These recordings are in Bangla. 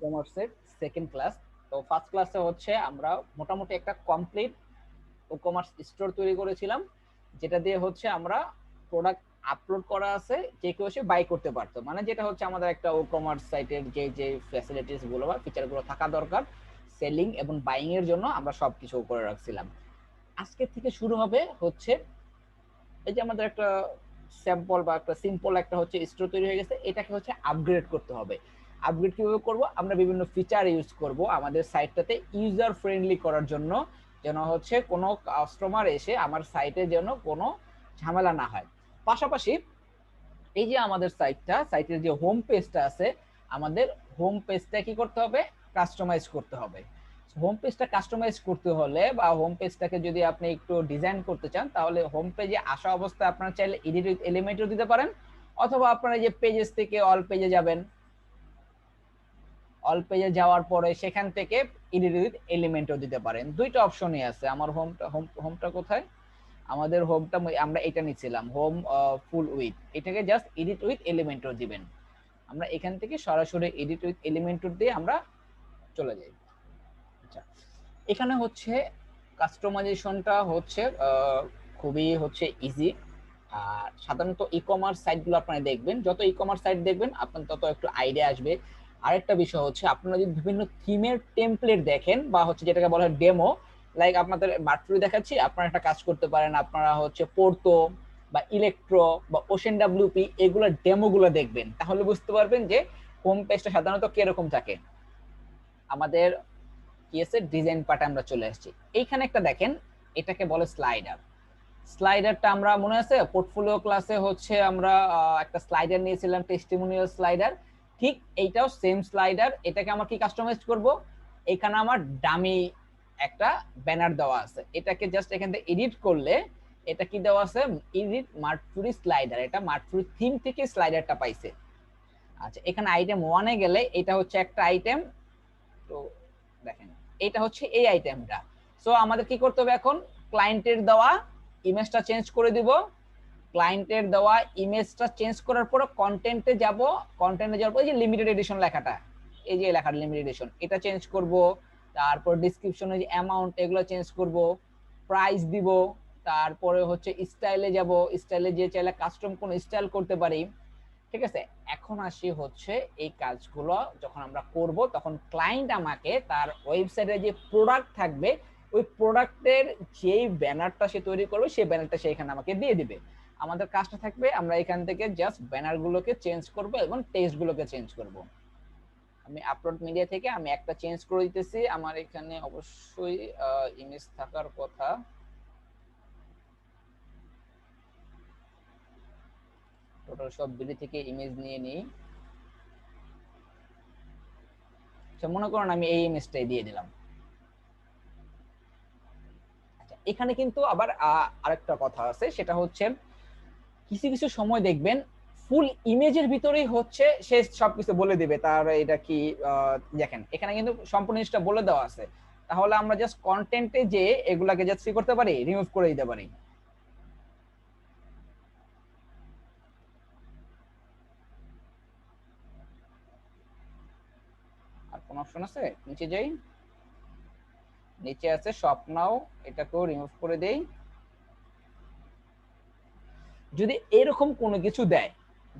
কমার্সের সেকেন্ড ক্লাস। তো ফার্স্ট ক্লাসে হচ্ছে আমরা মোটামুটি একটা কমপ্লিট ও কমার্স স্টোর তৈরি করেছিলাম, যেটা দিয়ে হচ্ছে আমরা প্রোডাক্ট আপলোড করা আছে, যে কেউ এসে বাই করতে পারতো। মানে যেটা হচ্ছে আমাদের একটা ও কমার্স সাইটের যে যে ফ্যাসিলিটিস গুলো বা ফিচার গুলো থাকা দরকার সেলিং এবং বাইং এর জন্য, আমরা সবকিছু করে রাখছিলাম। আজকে থেকে শুরু হবে হচ্ছে এই যে আমাদের একটা স্যাম্পল বা একটা সিম্পল একটা হচ্ছে স্টোর তৈরি হয়ে গেছে, এটাকে হচ্ছে আপগ্রেড করতে হবে। আপগ্রেড কিভাবে করব? আমরা বিভিন্ন ফিচার ইউজ করব আমাদের সাইটটাতে ইউজার ফ্রেন্ডলি করার জন্য, যেন হচ্ছে কোনো কাস্টমার এসে আমার সাইটে যেন কোনো ঝামেলা না হয়। পাশাপাশি এই যে আমাদের সাইটের যে হোম পেজটা আছে, আমাদের হোম পেজটা কি করতে হবে? কাস্টমাইজ করতে হবে। হোম পেজটা কাস্টমাইজ করতে হলে বা হোম পেজটাকে যদি আপনি একটু ডিজাইন করতে চান, তাহলে হোম পেজে আসা অবস্থায় আপনারা চাইলে এডিট উইথ এলিমেন্টও দিতে পারেন, অথবা আপনারা যে পেজেস থেকে অল পেজে যাবেন, অল পেজে যাওয়ার পরে সেখান থেকে এডিট উইথ এলিমেন্টও দিতে পারেন। দুইটা অপশনই আছে। আমার হোমটা কোথায়? আমাদের হোমটা আমরা এটা নিছিলাম হোম ফুল উইথ, এটাকে জাস্ট এডিট উইথ এলিমেন্টর দিবেন। আমরা এখান থেকে সরাসরি এডিট উইথ এলিমেন্টর দিয়ে আমরা চলে যাই। আচ্ছা, এখানে হচ্ছে কাস্টমাইজেশনটা হচ্ছে খুবই হচ্ছে ইজি। আর সাধারণত ই কমার্স সাইটগুলো আপনারা দেখবেন, যত ই কমার্স সাইট দেখবেন আপনার তত একটু আইডিয়া আসবে। আরেকটা বিষয় হচ্ছে, আপনারা যদি বিভিন্ন থিমের টেমপ্লেট দেখেন বা হচ্ছে যেটাকে বলা হয় ডেমো, লাইক আপনাদের মার্টুরি দেখাচ্ছি, আপনারা একটা কাজ করতে পারেন, আপনারা হচ্ছে পোর্তো বা ইলেকট্রো বা ওশেন ডাব্লিউপি এগুলোর ডেমোগুলো দেখবেন, তাহলে বুঝতে পারবেন যে হোম পেজটা সাধারণত কিরকম থাকে। আমাদের কি আছে, ডিজাইন পার্টে আমরা চলে আসছি। এইখানে একটা দেখেন, এটাকে বলে স্লাইডার। স্লাইডারটা আমরা মনে আছে পোর্টফোলিও ক্লাসে হচ্ছে আমরা একটা স্লাইডার নিয়েছিলাম, টেস্টিমোনিয়াল স্লাইডার। ঠিক এইটাও সেম স্লাইডার। এটাকে আমরা কি কাস্টমাইজ করব? এখানে আমার ডামি একটা ব্যানার দেওয়া আছে, এটাকে জাস্ট এখান থেকে এডিট করলে এটা কি দেওয়া আছে, এডিট মার্টফুরি স্লাইডার। এটা মার্টফুরি থিম থেকে স্লাইডারটা পাইছে। আচ্ছা, এখানে আইটেম 1 এ গেলে এটা হচ্ছে একটা আইটেম। তো দেখেন, এটা হচ্ছে এই আইটেমটা। সো আমাদের কি করতে হবে এখন? ক্লায়েন্টের দেওয়া ইমেজটা চেঞ্জ করে দিব। ক্লায়েন্টের দেওয়া ইমেজটা চেঞ্জ করার পর কন্টেন্টে যাব। কন্টেন্টে যাওয়ার পর এই যে লিমিটেড এডিশন লেখাটা, এই যে লেখাটা লিমিটেড এডিশন, এটা চেঞ্জ করব। তারপর ডেসক্রিপশনে যে অ্যামাউন্ট এগুলো চেঞ্জ করব, প্রাইস দিব। তারপরে হচ্ছে স্টাইলে যাব, স্টাইলে যে চাইলে কাস্টম কোন স্টাইল করতে পারি। ঠিক আছে, এখন আসি হচ্ছে এই কাজগুলো যখন আমরা করব, তখন ক্লায়েন্ট আমাকে তার ওয়েবসাইটে যে প্রোডাক্ট থাকবে ওই প্রোডাক্টের যেই ব্যানারটা সে তৈরি করবে সেই ব্যানারটা সে এখানে আমাকে দিয়ে দিবে। আমাদের কাজটা থাকবে আমরা এখান থেকে জাস্ট ব্যানারগুলোকে চেঞ্জ করব এবং টেক্সটগুলোকে চেঞ্জ করব। আমি আপলোড মিডিয়া থেকে আমি একটা চেঞ্জ করে দিতেছি। আমার এখানে অবশ্যই ইমেজ থাকার কথা। টোটাল সব বিডি থেকে ইমেজ নিয়ে নিই। আচ্ছা, মনে করেন আমি এই ইমেজটাই দিয়ে দিলাম। আচ্ছা, এখানে কিন্তু আবার আরেকটা কথা আছে, সেটা হচ্ছে কিছু কিছু সময় দেখবেন ফুল ইমেজের ভিতরেই হচ্ছে সে সবকিছু বলে দিবে তার এটা কি। দেখেন এখানে কিন্তু সম্পূর্ণ জিনিসটা বলে দেওয়া আছে, তাহলে আমরা জাস্ট কন্টেন্টে যে এগুলাকে জাস্ট কি করতে পারি, রিমুভ করে দিতে পারি। আর কোন অপশন আছে? নিচে যাই, নিচে আছে শপ নাও, এটাকেও রিমুভ করে দেই। যদি এরকম কোনো কিছু দেয়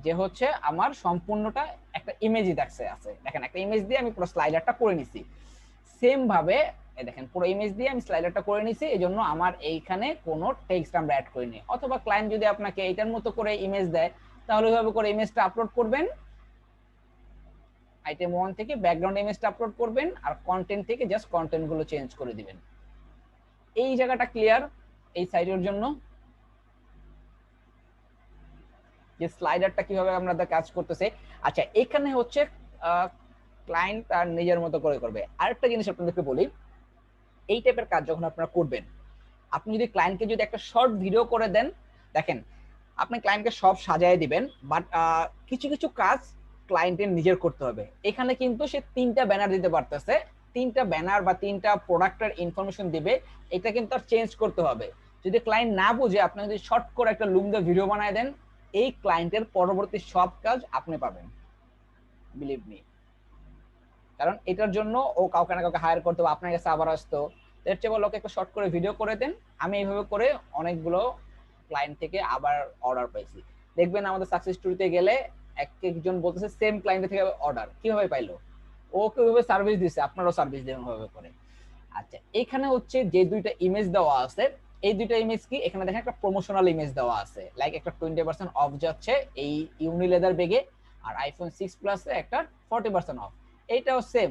যে হচ্ছে আমার সম্পূর্ণটা একটা ইমেজই দেখছে আছে, দেখেন একটা ইমেজ দিয়ে আমি পুরো স্লাইডারটা করে নিছি। সেম ভাবে দেখেন পুরো ইমেজ দিয়ে আমি স্লাইডারটা করে নিছি, এজন্য আমার এইখানে কোনো টেক্সট আমরা অ্যাড করিনি। অথবা ক্লায়েন্ট যদি আপনাকে এইটার মতো করে ইমেজ দেয়, তাহলে ওইভাবে করে ইমেজটা আপলোড করবেন। আইটেম 1 থেকে ব্যাকগ্রাউন্ড ইমেজটা আপলোড করবেন আর কন্টেন্ট থেকে জাস্ট কন্টেন্ট গুলো চেঞ্জ করে দিবেন। এই জায়গাটা ক্লিয়ার এই সাইডের জন্য, যে স্লাইডারটা কিভাবে আমরা কাজ করতেছে। আচ্ছা, এখানে হচ্ছে ক্লায়েন্ট তার নিজের মতো করে করবে। আরেকটা জিনিস আপনাদেরকে বলি, এই টাইপের কাজ যখন আপনারা করবেন, আপনি যদি ক্লায়েন্টকে যদি একটা শর্ট ভিডিও করে দেন, দেখেন আপনি ক্লায়েন্টকে সব সাজায় দিবেন, বাট কিছু কিছু কাজ ক্লায়েন্টের নিজের করতে হবে। এখানে কিন্তু সে 3টা ব্যানার দিতে পারতেছে, 3টা ব্যানার বা 3টা প্রোডাক্টের ইনফরমেশন দিবে, এটা কিন্তু আর চেঞ্জ করতে হবে। যদি ক্লায়েন্ট না বুঝে আপনি যদি শর্ট করে একটা লুক দিয়ে ভিডিও বানায় দেন, এই ক্লায়েন্টের পরবর্তী সব কাজ আপনি পাবেন, বিলিভ মি। কারণ এটার জন্য ও কাউকে না কাউকে হায়ার করতে হবে, আপনার কাছে আবার আসতো। এর চেয়ে বলো একটা শর্ট করে ভিডিও করে দেন। আমি এইভাবে করে অনেকগুলো ক্লায়েন্ট থেকে আবার অর্ডার পাইছি। দেখবেন আমাদের সাকসেস স্টোরিতে গেলে এক একজন বলতেছে সেম ক্লায়েন্ট থেকে অর্ডার কিভাবে পাইলো, ও কিভাবে সার্ভিস দিচ্ছে, আপনারও সার্ভিস দেবেন ভাবে করে। আচ্ছা, এখানে হচ্ছে যে দুইটা ইমেজ দেওয়া আছে, এই দুইটা ইমেজ কি, এখানে দেখেন একটা প্রমোশনাল ইমেজ দেওয়া আছে, লাইক একটা 20% অফ যাচ্ছে এই ইউনিলেদার ব্যাগে, আর আইফোন 6 প্লাসে একটা 40% অফ। এইটাও সেম,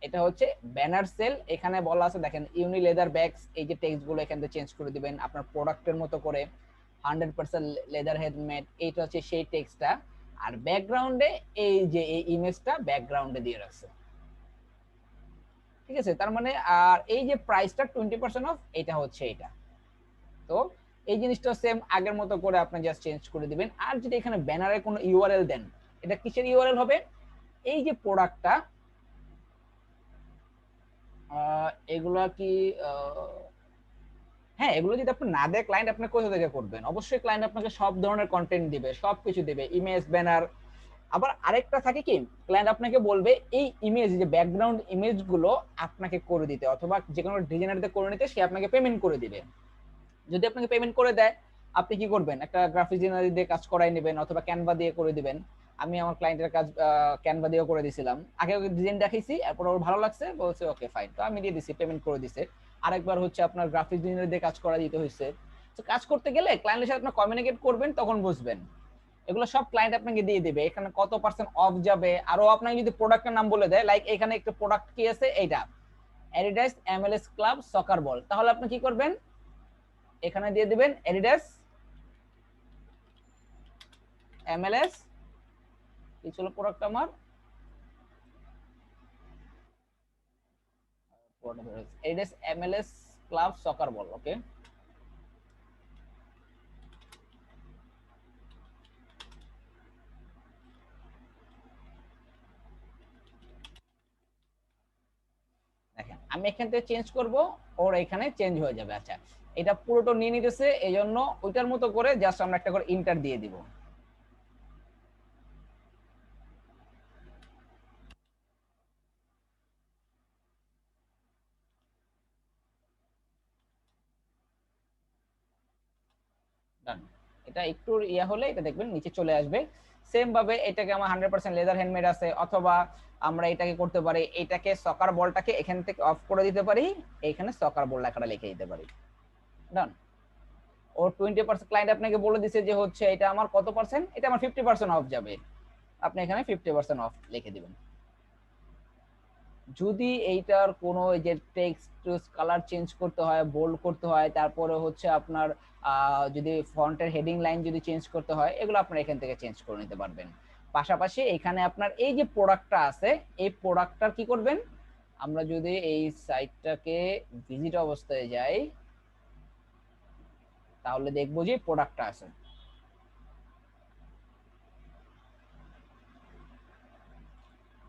এটা হচ্ছে ব্যানার সেল। এখানে বলা আছে দেখেন ইউনিলেদার ব্যাগস, এই যে টেক্সট গুলো এখান থেকে চেঞ্জ করে দিবেন আপনার প্রোডাক্টের মতো করে, 100% লেদার হেলমেট, এইটা হচ্ছে সেই টেক্সটটা। আর ব্যাকগ্রাউন্ডে এই যে এই ইমেজটা ব্যাকগ্রাউন্ডে দিয়ে রাখছে, ঠিক আছে। তার মানে আর এই যে প্রাইসটা 20% অফ, এটা হচ্ছে এটা। তো এই জিনিসটা সেম আগের মতো করে আপনি জাস্ট চেঞ্জ করে দিবেন। আর যদি এখানে ব্যানারে কোনো ইউআরএল দেন, এটা কিসের ইউআরএল হবে, এই যে প্রোডাক্টটা, এগুলা কি হ্যাঁ, এগুলো যদি আপনি না দেয় ক্লায়েন্ট আপনি কোথা থেকে করবেন, অবশ্যই ক্লায়েন্ট আপনাকে সব ধরনের কন্টেন্ট দিবে, সবকিছু দিবে, ইমেজ, ব্যানার। আবার আরেকটা থাকে কি, ক্লায়েন্ট আপনাকে বলবে এই ইমেজ, যে ব্যাকগ্রাউন্ড ইমেজ গুলো আপনাকে করে দিতে, অথবা যে কোনো ডিজাইনার দিয়ে করে নিতে, সে আপনাকে পেমেন্ট করে দিবে। যদি আপনাকে পেমেন্ট করে দেয়, আপনি কি করবেন, একটা গ্রাফিক ডিজাইনার দিয়ে কাজ করাই নেবেন, অথবা ক্যানভা দিয়ে করে দিবেন। আমি আমার ক্লায়েন্টের কাজ ক্যানভা দিয়েও করে দিয়েছিলাম, আগে ডিজাইন দেখাইছি, এরপর ওর ভালো লাগছে, বলছে ওকে ফাইন, তো আমি দিয়ে দিছি, পেমেন্ট করে দিছে। আরেকবার হচ্ছে আপনার গ্রাফিক ডিজাইনার দিয়ে কাজ করা দিতে হয়েছে। তো কাজ করতে গেলে ক্লায়েন্টের সাথে আপনি কমিউনিকেট করবেন, তখন বুঝবেন। এগুলো সব ক্লায়েন্ট আপনাকে দিয়ে দিবে, এখানে কত পার্সেন্ট অফ যাবে, আরো আপনাকে যদি প্রোডাক্টের নাম বলে দেয়, লাইক এখানে একটা প্রোডাক্ট কি আছে, এইটা অ্যাডিডাস এমএলএস ক্লাব সকার বল, তাহলে আপনি কি করবেন, এখানে দিয়ে দিবেন অ্যাডিডাস এমএলএস, কি ছিল প্রোডাক্ট আমার, অ্যাডিডাস এমএলএস ক্লাব সকার বল, ওকে। দেখেন আমি এখান থেকে চেঞ্জ করব, ওর এখানে চেঞ্জ হয়ে যাবে। আচ্ছা, এটা পুরোটা নিয়ে নিতেছে, এই জন্য ওইটার মতো করে জাস্ট আমরা একটা করে ইন্টার দিয়ে দিব। ডান। এটা একটু ইয়া হলে এটা দেখবেন নিচে চলে আসবে। সেম ভাবে এটাকে আমার 100% লেদার হ্যান্ডমেড আছে, অথবা আমরা এটাকে করতে পারি, এটাকে সকার বলটাকে এখান থেকে অফ করে দিতে পারি, এখানে সকার বল লেখাটা লিখে দিতে পারি। ডান। ও 20% ক্লায়েন্ট আপনাকে বলে দিছে যে হচ্ছে এটা আমার কত পার্সেন্ট, এটা আমার 50% অফ যাবে, আপনি এখানে 50% অফ লিখে দিবেন। যদি এইটার কোনো যে টেক্সট কালার চেঞ্জ করতে হয়, বোল্ড করতে হয়, তারপরে হচ্ছে আপনার যদি ফন্টের হেডিং লাইন যদি চেঞ্জ করতে হয়, এগুলো আপনারা এখান থেকে চেঞ্জ করে নিতে পারবেন। পাশাপাশি এখানে আপনার এই যে প্রোডাক্টটা আছে, এই প্রোডাক্টটার কি করবেন, আমরা যদি এই সাইটটাকে ভিজিট অবস্থায় যাই, তাহলে দেখবো যে প্রোডাক্টটা আছে।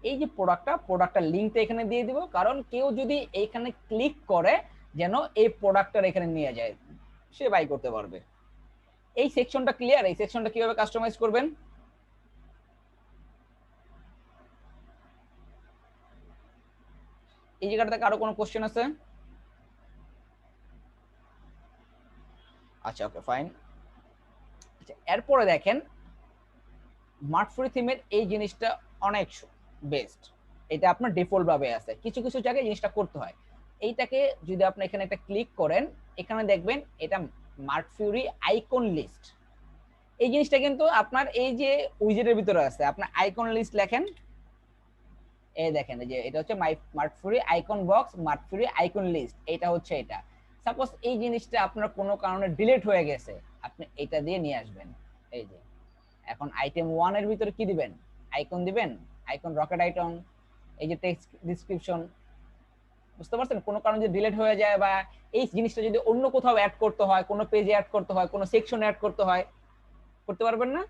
এই যে প্রোডাক্টটার লিঙ্কটা এখানে দিয়ে দিব, কারণ কেউ যদি এখানে ক্লিক করে যেন এই প্রোডাক্টটা এখানে নিয়ে যায়, সে বাই করতে পারবে। এই সেকশনটা ক্লিয়ার, এই সেকশনটা কিভাবে কাস্টমাইজ করবেন, এই জায়গাটা থেকে আরো কোনো কোশ্চেন আছে? আচ্ছা ওকে ফাইন। আচ্ছা, এরপরে দেখেন মার্কফ্রি থিমের এই জিনিসটা অনেক বেস্ট, এটা আপনার ডিফল্ট ভাবে আছে, কিছু কিছু জায়গায় জিনিসটা করতে হয়। এইটাকে যদি আপনি এখানে একটা ক্লিক করেন, এখানে দেখবেন এটা মার্কফ্রি আইকন লিস্ট, এই জিনিসটা কিন্তু আপনার এই যে উইজেটের ভিতরে আছে, আপনার আইকন লিস্ট লেখেন, এই দেখেন এই যে এটা হচ্ছে মার্কফ্রি আইকন বক্স, মার্কফ্রি আইকন লিস্ট, এটা হচ্ছে এটা। সাপোজ এই জিনিসটা আপনার কোনো কারণে ডিলিট হয়ে গেছে, আপনি এটা দিয়ে নিয়ে আসবেন। এই যে এখন আইটেম 1 এর ভিতরে কি দিবেন, আইকন দিবেন, আইকন রকেট আইকন, এই যে টেক্সট ডেসক্রিপশন, বুঝতে পারছেন, কোনো কারণে যদি ডিলিট হয়ে যায়, বা এই জিনিসটা যদি অন্য কোথাও অ্যাড করতে হয়, কোনো পেজে অ্যাড করতে হয়, কোনো সেকশনে অ্যাড করতে হয়, করতে পারবেন না?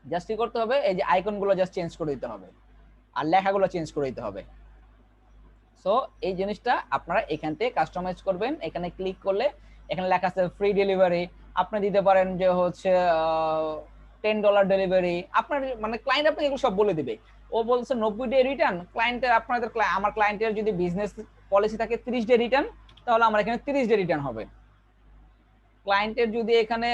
জাস্ট কি করতে হবে, এই যে আইকনগুলো জাস্ট চেঞ্জ করে দিতে হবে, আর লেখাগুলো চেঞ্জ করে দিতে হবে। সো এই জিনিসটা আপনারা এখান থেকে কাস্টমাইজ করবেন, এখানে ক্লিক করলে এখানে লেখা আছে ফ্রি ডেলিভারি, আপনি দিতে পারেন যে হচ্ছে $10 ডেলিভারি, আপনার মানে ক্লায়েন্ট আপনাকে এগুলো সব বলে দিবে। ও বলছে 90 ডে রিটার্ন, ক্লায়েন্টের আপনাদের আমার ক্লায়েন্টের যদি বিজনেস পলিসি থাকে 30 ডে রিটার্ন, তাহলে আমার এখানে 30 ডে রিটার্ন হবে। ক্লায়েন্টের যদি এখানে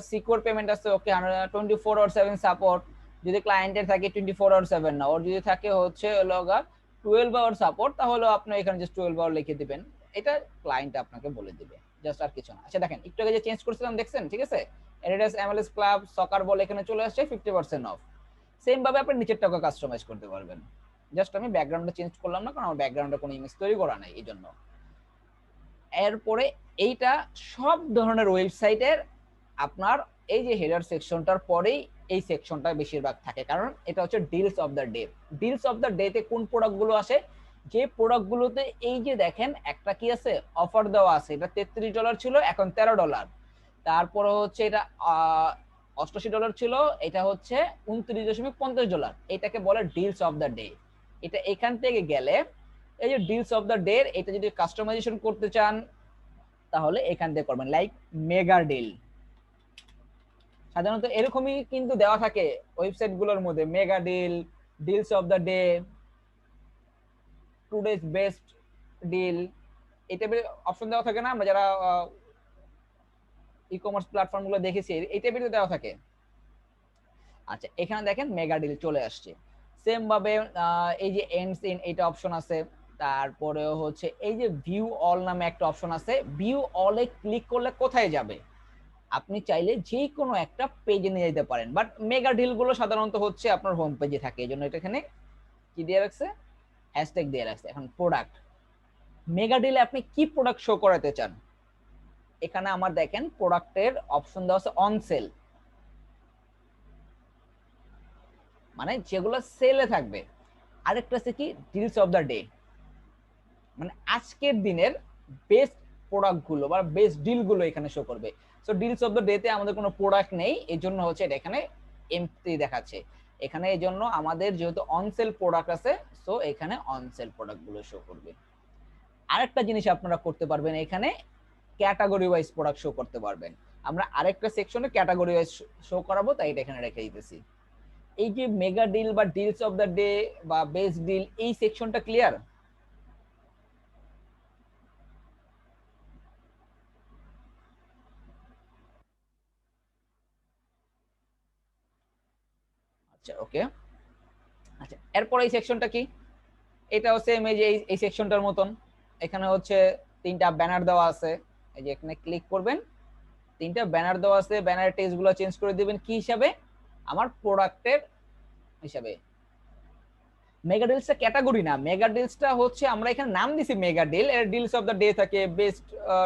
সিকিউর পেমেন্ট আছে, ওকে 24/7 সাপোর্ট, যদি ক্লায়েন্টের থাকে 24/7 না, ওর যদি থাকে হচ্ছে লগা 12 আওয়ার সাপোর্ট, তাহলে আপনি এখানে জাস্ট 12 আওয়ার লিখে দিবেন। এটা ক্লায়েন্ট আপনাকে বলে দিবে, জাস্ট আর কিছু না। আচ্ছা দেখেন একটু আগে যে চেঞ্জ করছিলাম দেখছেন, ঠিক আছে, অ্যাডিডাস এমএলএস ক্লাব সকার বল এখানে চলে আসছে 50% অফ। সেম ভাবে আপনি নিচেরটাকে কাস্টমাইজ করতে পারবেন। জাস্ট আমি ব্যাকগ্রাউন্ডটা চেঞ্জ করলাম না, কারণ আমার ব্যাকগ্রাউন্ডে কোনো ইমেজ তৈরি করা নাই এই জন্য। এরপরে এইটা সব ধরনের ওয়েবসাইটের আপনার এই যে হেডার সেকশনটার পরেই এই সেকশনটা বেশিরভাগ থাকে, কারণ এটা হচ্ছে deals of the day. Deals of the day তে কোন প্রোডাক্টগুলো আসে, যে প্রোডাক্টগুলোতে এই যে দেখেন একটা কি আছে, অফার দেওয়া আছে, এটা $33 ছিল এখন $13, তারপরে হচ্ছে এটা $88 ছিল, এটা হচ্ছে $29.50, এটাকে বলে ডিলস অফ দ্য ডে। এটা এখান থেকে গেলে এই যে ডিলস অফ দ্য ডে, এটা যদি কাস্টমাইজেশন করতে চান তাহলে এখান থেকে করবেন, লাইক মেগা ডিল। সাধারণত এরকমই কিন্তু দেওয়া থাকে ওয়েবসাইট গুলোর মধ্যে, mega deal, deals of the day, today's best deal, এই টাইপের অপশন দেওয়া থাকে না, আমরা যারা ই কমার্স প্ল্যাটফর্ম গুলো দেখেছি এই টাইপের দেওয়া থাকে। আচ্ছা এখানে দেখেন মেগা ডিল চলে আসছে। সেম ভাবে এই যে এন্ডস ইন এটা অপশন আছে, তারপরে হচ্ছে এই যে ভিউ অল নামে একটা অপশন আছে, ভিউ অলে ক্লিক করলে কোথায় যাবে, আপনি চাইলে যে কোনো একটা পেজে নিয়ে যেতে পারেন, বাট মেগা ডিল গুলো সাধারণত হচ্ছে আপনার হোম পেজে থাকে, এই জন্য এটা এখানে কি দিয়ে রাখছে, হ্যাশট্যাগ দিয়ে রাখছে। এখন প্রোডাক্ট, মেগা ডিলে আপনি কি প্রোডাক্ট শো করাতে চান, এখানে আমার দেখেন প্রোডাক্টের অপশন দেওয়া আছে অন সেল, মানে যেগুলো সেলে থাকবে। আরেকটা আছে কি ডিলস অফ দ্য ডে, মানে আজকের দিনের বেস্ট প্রোডাক্ট গুলো বা বেস্ট ডিল গুলো এখানে শো করবে। So deals of the day তে আমাদের কোনো প্রোডাক্ট নেই, এই জন্য হচ্ছে এটা এখানে এমটি দেখাচ্ছে। এখানে এই জন্য আমাদের যেহেতু অন সেল প্রোডাক্ট আছে, সো এখানে অন সেল প্রোডাক্ট গুলো শো করবে। আরেকটা জিনিস আপনারা করতে পারবেন, এখানে ক্যাটাগরি ওয়াইজ প্রোডাক্ট শো করতে পারবেন। আমরা আরেকটা সেকশনে ক্যাটাগরি ওয়াইজ শো করাবো, তাই এটা এখানে রেখে দিতেছি। এই যে মেগা ডিল বা ডিলস অফ দ্য ডে বা বেস্ট ডিল, এই সেকশনটা ক্লিয়ার? আচ্ছা ওকে। আচ্ছা এরপর এই সেকশনটা কি, এটাও সেম এই যে এই সেকশনটার মতন। এখানে হচ্ছে তিনটা ব্যানার দেওয়া আছে, এই যে এখানে ক্লিক করবেন, তিনটা ব্যানার দেওয়া আছে, ব্যানারের টেক্সট গুলো চেঞ্জ করে দিবেন কি হিসাবে, আমার প্রোডাক্টের হিসাবে। মেগা ডিলসটা ক্যাটাগরি না, মেগা ডিলসটা হচ্ছে আমরা এখানে নাম দিছি মেগা ডিল, এর ডিলস অফ দ্য ডে থাকে, বেস্ট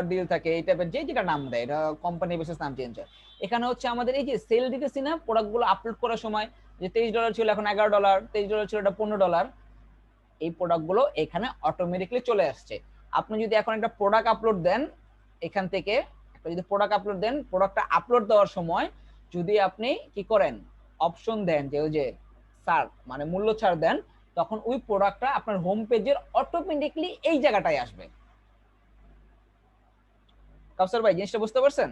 ডিল থাকে, এই টাইপের যে যেটা নাম দেয়, এটা কোম্পানি বেসিস নাম চেঞ্জ হয়। এখানে হচ্ছে আমাদের এই যে সেল দিতেছি না প্রোডাক্টগুলো আপলোড করার সময়, যে $23 ছিল এখন $11, $23 ছিল এটা $15, এই প্রোডাক্টগুলো এখানে অটোমেটিক্যালি চলে আসছে। আপনি যদি এখন একটা প্রোডাক্ট আপলোড দেন, এখান থেকে একটা যদি প্রোডাক্ট আপলোড দেন, প্রোডাক্টটা আপলোড দেওয়ার সময় যদি আপনি কি করেন, অপশন দেন যে ওই যে ছাড় মানে মূল্য ছাড় দেন, তখন ওই প্রোডাক্টটা আপনার হোম পেজের অটোমেটিক্যালি এই জায়গাটায় আসবে। কাউসার ভাই জিনিসটা বুঝতে পারছেন?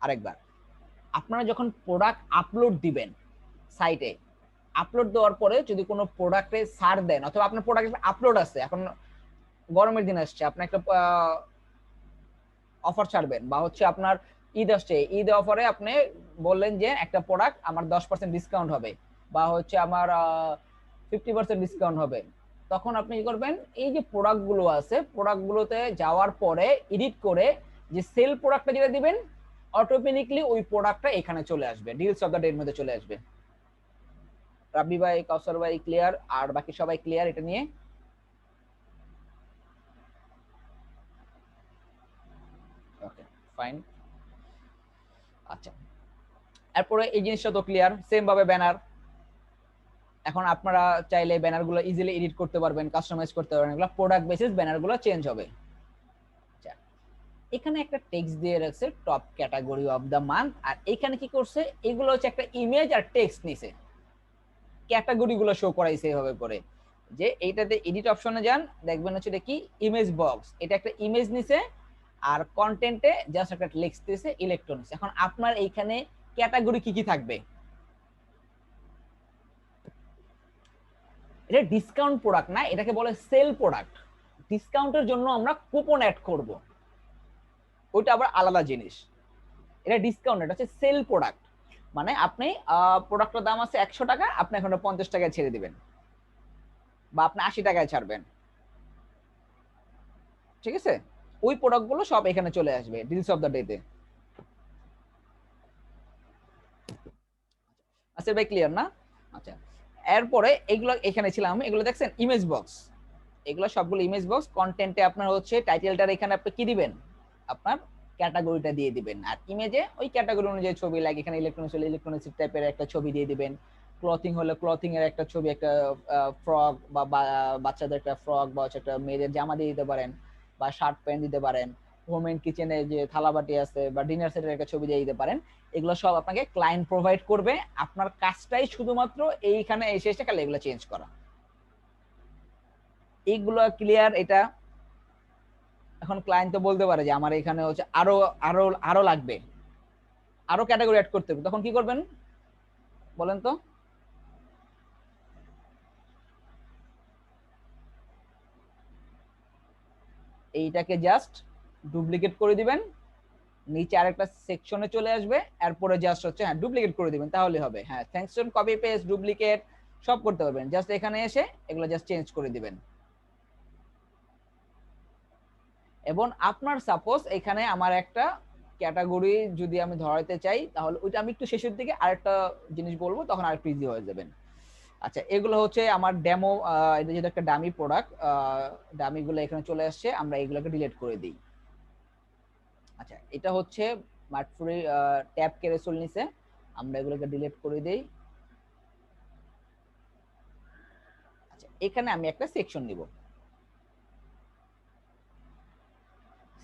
আরেকবার, আপনারা যখন প্রোডাক্ট আপলোড দিবেন সাইটে, আপলোড দেওয়ার পরে যদি কোনো প্রোডাক্টে ছাড় দেন, অথবা আপনার প্রোডাক্ট আপলোড আছে, এখন গরমের দিন আসছে, আপনি একটা অফার ছাড়বেন, বা হচ্ছে আপনার ঈদ আসছে, ঈদ অফারে আপনি বললেন যে একটা প্রোডাক্ট আমার 10% ডিসকাউন্ট হবে, বা হচ্ছে আমার 50% ডিসকাউন্ট হবে, তখন আপনি কি করবেন, এই যে প্রোডাক্ট গুলো আছে প্রোডাক্ট গুলোতে যাওয়ার পরে এডিট করে যে সেল প্রোডাক্টটা যেটা দিবেন, অটোমেটিক্যালি ওই প্রোডাক্টটা এখানে চলে আসবে, ডিলস অফ দ্য ডে এর মধ্যে চলে আসবে। রাব্বি ভাই, কাউসার ভাই ক্লিয়ার? আর বাকি সবাই ক্লিয়ার এটা নিয়ে? Okay fine. আচ্ছা এরপরে এই জিনিসটা তো ক্লিয়ার। সেম ভাবে ব্যানার, এখন আপনারা চাইলে ব্যানার গুলো ইজিলি এডিট করতে পারবেন, কাস্টমাইজ করতে পারবেন, এগুলো প্রোডাক্ট বেসিস ব্যানার গুলো চেঞ্জ হবে। আচ্ছা এখানে একটা টেক্সট দিয়ে রাখছে top category of the month, আর এখানে কি করছে, এগুলো হচ্ছে একটা ইমেজ আর টেক্সট নিছে, ক্যাটাগরি গুলো শো করাইছে এভাবে করে। যে এইটাতে এডিট অপশনে যান, দেখবেন হচ্ছে এটা কি ইমেজ বক্স, এটা একটা ইমেজ নিছে আর কন্টেন্টে জাস্ট একটা লিখতেছে ইলেকট্রনিক্স। এখন আপনার এইখানে ক্যাটাগরি কি কি থাকবে, এটা ডিসকাউন্ট প্রোডাক্ট না, এটাকে বলে সেল প্রোডাক্ট। ডিসকাউন্টের জন্য আমরা কুপন অ্যাড করব, ওইটা আবার আলাদা জিনিস। এটা ডিসকাউন্ট, এটা হচ্ছে সেল প্রোডাক্ট। মানে আপনি প্রোডাক্টের দাম আছে 100 টাকা, আপনি এখন 50 টাকায় ছেড়ে দিবেন, বা আপনি 80 টাকায় ছাড়বেন, ঠিক আছে? ওই প্রোডাক্টগুলো সব এখানে চলে আসবে ডিলস অফ দ্য ডেতে। আচ্ছা ভাই, ক্লিয়ার না? আচ্ছা, এরপরে এগুলো এখানে ছিলাম, এগুলো দেখছেন ইমেজ বক্স, এগুলো সবগুলো ইমেজ বক্স। কন্টেন্টে আপনার হচ্ছে টাইটেলটার এখানে আপনি কি দিবেন, আপনার ক্যাটাগরিটা দিয়ে দিবেন, আর ইমেজে ওই ক্যাটাগরি অনুযায়ী ছবি, লাগে এখানে ইলেকট্রনিক্স হলে ইলেকট্রনিক্স টাইপের একটা ছবি দিয়ে দিবেন, ক্লথিং হলে ক্লথিং এর একটা ছবি, একটা ফ্রক বা বাচ্চাদের একটা ফ্রক বা একটা মেয়েদের জামা দিয়ে দিতে পারেন, বা শার্ট প্যান্ট দিতে পারেন, হোম এন্ড কিচেনে যে থালাবাটি আছে বা ডিনার সেটের একটা ছবি দিয়ে দিতে পারেন। এগুলো সব আপনাকে ক্লায়েন্ট প্রোভাইড করবে, আপনার কাজটাই শুধুমাত্র এইখানে এসে এসে খালি এগুলো চেঞ্জ করা। এইগুলো ক্লিয়ার? এটা এখন ক্লায়েন্ট তো বলতে পারে যে আমার এখানে হচ্ছে আরো আরো আরো লাগবে, আরো ক্যাটাগরি অ্যাড করতে হবে, তখন কি করবেন বলেন তো? এইটাকে জাস্ট ডুপ্লিকেট করে দিবেন, নিচে আরেকটা সেকশনে চলে আসবে, এরপরে জাস্ট হচ্ছে হ্যাঁ ডুপ্লিকেট করে দিবেন, তাহলে হবে। হ্যাঁ, সেকশন কপি পেস্ট ডুপ্লিকেট সব করতে পারবেন, জাস্ট এখানে এসে এগুলো জাস্ট চেঞ্জ করে দিবেন। এবং আপনার সাপোজ এখানে আমার একটা ক্যাটাগরি যদি আমি ধরাইতে চাই, তাহলে ওইটা আমি একটু শেষের দিকে আরেকটা জিনিস বলবো, তখন আরেকটু ইজি হয়ে যাবেন। আচ্ছা, এগুলো হচ্ছে আমার ডেমো, এটা যেটা একটা ডামি প্রোডাক্ট, ডামি গুলো এখানে চলে আসছে, আমরা এগুলোকে ডিলিট করে দিই। আচ্ছা, এটা হচ্ছে মার্টফ্রি ট্যাব ক্যারোসেল নিচে, আমরা এগুলোকে ডিলিট করে দেই। আচ্ছা, এখানে আমি একটা সেকশন নিব,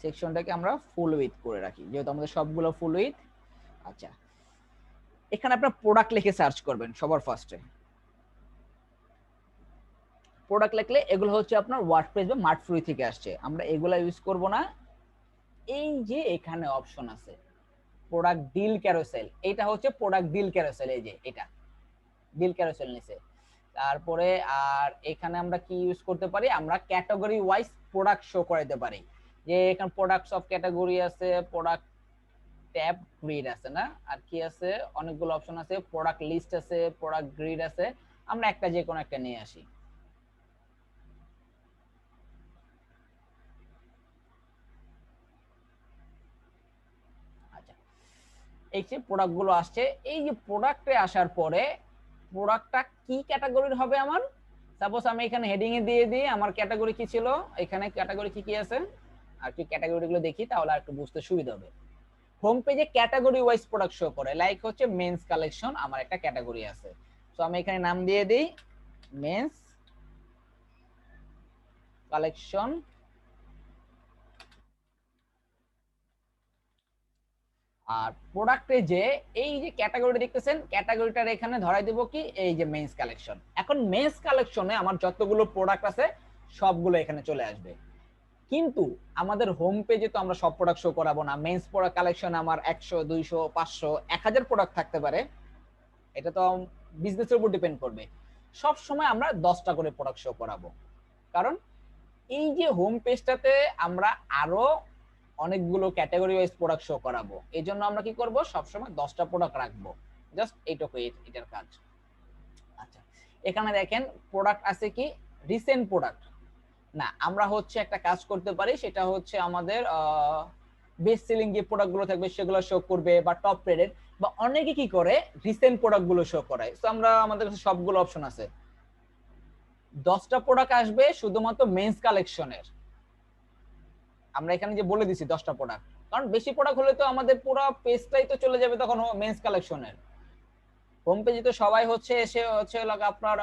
সেকশনটাকে আমরা ফুল উইথ করে রাখি, যেহেতু আমাদের সবগুলো ফুল উইথ। আচ্ছা, এখানে আপনার প্রোডাক্ট লিখে সার্চ করবেন সবার ফার্স্টে। প্রোডাক্ট লিখলে এগুলো হচ্ছে আপনার ওয়ার্ডপ্রেস বা মার্টফ্রি থেকে আসছে, আমরা এগুলা ইউজ করব না। এই যে এখানে অপশন আছে প্রোডাক্ট ডিল ক্যারোসেল, এটা হচ্ছে প্রোডাক্ট ডিল ক্যারোসেল, এই যে এটা ডিল ক্যারোসেল নিচে। তারপরে আর এখানে আমরা কি ইউজ করতে পারি, আমরা ক্যাটাগরি ওয়াইজ প্রোডাক্ট শো করাতে পারি, যে এখানে প্রোডাক্টস অফ ক্যাটাগরি আছে, প্রোডাক্ট ট্যাব গ্রিড আছে না, আর কি আছে অনেকগুলো অপশন আছে, প্রোডাক্ট লিস্ট আছে, প্রোডাক্ট গ্রিড আছে, আমরা একটা যে কোনো একটা নিয়ে আসি। আচ্ছা, এই যে প্রোডাক্ট গুলো আসছে, এই যে প্রোডাক্টে আসার পরে প্রোডাক্টটা কি ক্যাটাগরির হবে আমার, সাপোজ আমি এখানে হেডিং এ দিয়ে দিই আমার ক্যাটাগরি কি ছিল, এখানে ক্যাটাগরি কি কি আছে, আর কি ক্যাটাগরি গুলো দেখি তাহলে আর একটু বুঝতে সুবিধা হবে। হোম পেজে ক্যাটাগরি ওয়াইজ প্রোডাক্ট শো করে, লাইক হচ্ছে মেন্স কালেকশন, আমার একটা ক্যাটাগরি আছে, তো আমি এখানে নাম দিয়ে দিই মেন্স কালেকশন। আর প্রোডাক্টে যে এই যে ক্যাটাগরি দেখতেছেন, ক্যাটাগরিটার এখানে ধরাই দেব কি এই যে মেন্স কালেকশন। এখন মেন্স কালেকশনে আমার যতগুলো প্রোডাক্ট আছে সবগুলো এখানে চলে আসবে, কিন্তু আমাদের হোম পেজে তো আমরা সব প্রোডাক্ট শো করাবো না। মেন্স প্রোডাক্ট কালেকশন আমার 100 200 500 1000 প্রোডাক্ট থাকতে পারে, এটা তো বিজনেসের উপর ডিপেন্ড করবে। সব সময় আমরা 10টা করে প্রোডাক্ট শো করাবো, কারণ এই যে হোম পেজটাতে আমরা আরো অনেকগুলো ক্যাটাগরি ওয়াইজ প্রোডাক্ট শো করাবো, এই জন্য আমরা কি করব সবসময় 10টা প্রোডাক্ট রাখবো, জাস্ট এইটুকু এটার কাজ। আচ্ছা, এখানে দেখেন প্রোডাক্ট আছে কি রিসেন্ট প্রোডাক্ট, না আমরা হচ্ছে একটা কাজ করতে পারি, সেটা হচ্ছে আমাদের বেস্ট সেলিং যে প্রোডাক্ট গুলো থাকবে সেগুলো শো করবে, বা টপ রেটেড, বা অনেকে কি করে রিসেন্ট প্রোডাক্ট গুলো শো করায়। তো আমরা আমাদের কাছে সবগুলো অপশন আছে, 10টা প্রোডাক্ট আসবে শুধুমাত্র মেন্স কালেকশনের, আমরা এখানে যে বলে দিছি 10টা প্রোডাক্ট, কারণ বেশি প্রোডাক্ট হলে তো আমাদের পুরো পেজটাই তো চলে যাবে তখন মেন্স কালেকশনের। হোম পেজে তো সবাই হচ্ছে এসে হচ্ছে আপনার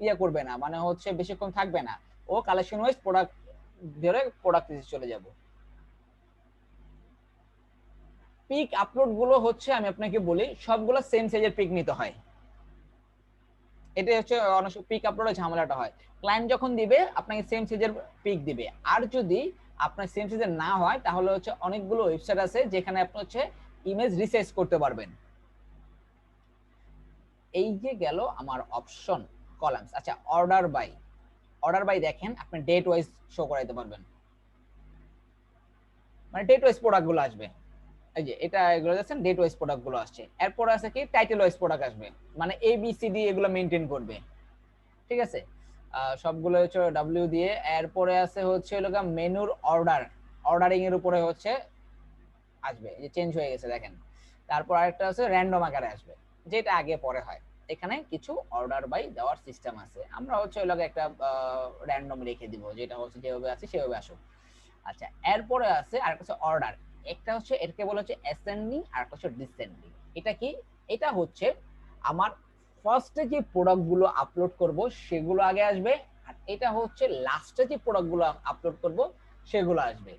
ইয়ে করবে না, মানে হচ্ছে বেশিক্ষণ থাকবে না, ও কালেকশন ওয়াইজ প্রোডাক্ট ধরে প্রোডাক্ট চলে যাব। পিক আপলোড গুলো হচ্ছে আমি আপনাকে বলি সবগুলো সেম সাইজের পিক নিতে হয়, এটা হচ্ছে অনেক পিক আপলোডের ঝামেলাটা হয়। ক্লায়েন্ট যখন দিবে আপনাকে সেম সাইজের পিক দিবে, আর যদি আপনার সেম সাইজের না হয় তাহলে হচ্ছে অনেকগুলো ওয়েবসাইট আছে যেখানে আপনি হচ্ছে ইমেজ রিসাইজ করতে পারবেন। এই যে গেল আমার অপশন কলামস। আচ্ছা, অর্ডার বাই দেখেন আপনি ডেট ওয়াইজ শো করাইতে পারবেন, মানে ডেট ওয়াইজ প্রোডাক্ট গুলো আসবে। এই যে এটা এগুলো দেখছেন ডেট ওয়াইজ প্রোডাক্ট গুলো আসছে। এরপর আছে কি টাইটেল ওয়াইজ প্রোডাক্ট আসবে, মানে এ বি সি ডি এগুলো মেইনটেইন করবে, ঠিক আছে। সবগুলো হচ্ছে ডব্লিউ দিয়ে। এরপরে আছে হচ্ছে লগা মেনুর অর্ডারিং এর উপরে হচ্ছে আসবে, এই যে চেঞ্জ হয়ে গেছে দেখেন। তারপর আরেকটা আছে র্যান্ডম আকারে আসবে, যেটা আগে পরে হয়। এখানে কিছু অর্ডার বাই দেওয়ার সিস্টেম আছে, আমরা হচ্ছে ওই লগে একটা র্যান্ডম রেখে দিব, যেটা হচ্ছে যেভাবে আছে সেভাবে আসুক। আচ্ছা, এরপরে আছে আরেকটা হচ্ছে অর্ডার। একটা হচ্ছে এটাকে বলা হচ্ছে অ্যাসেন্ডিং আর একটা হচ্ছে ডিসেন্ডিং। এটা কি? এটা হচ্ছে আমার ফার্স্টে যে প্রোডাক্টগুলো আপলোড করব সেগুলো আগে আসবে, আর এটা হচ্ছে লাস্টে যে প্রোডাক্টগুলো আপলোড করব সেগুলো আসবে।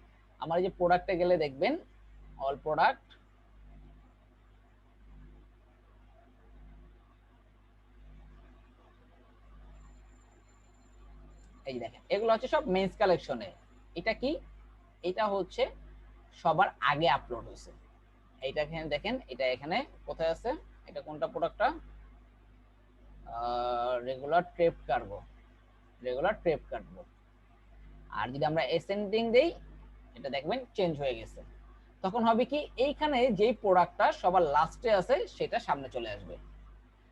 আমার এই যে প্রোডাক্টে গেলে দেখবেন অল প্রোডাক্ট, এই যে দেখেন এগুলো হচ্ছে সব মেন্স কালেকশনে। এটা কি? এটা হচ্ছে সবার আগে আপলোড হয়েছে। এইটা এখানে দেখেন, এটা এখানে কোথায় আছে, এটা কোনটা প্রোডাক্টটা, রেগুলার ট্রেপ কাটবো, রেগুলার ট্রেপ কাটবো। আর যদি আমরা এসেন্ডিং দেই, এটা দেখবেন চেঞ্জ হয়ে গেছে। তখন হবে কি, এইখানে যেই প্রোডাক্টটা সবার লাস্টে আছে সেটা সামনে চলে আসবে।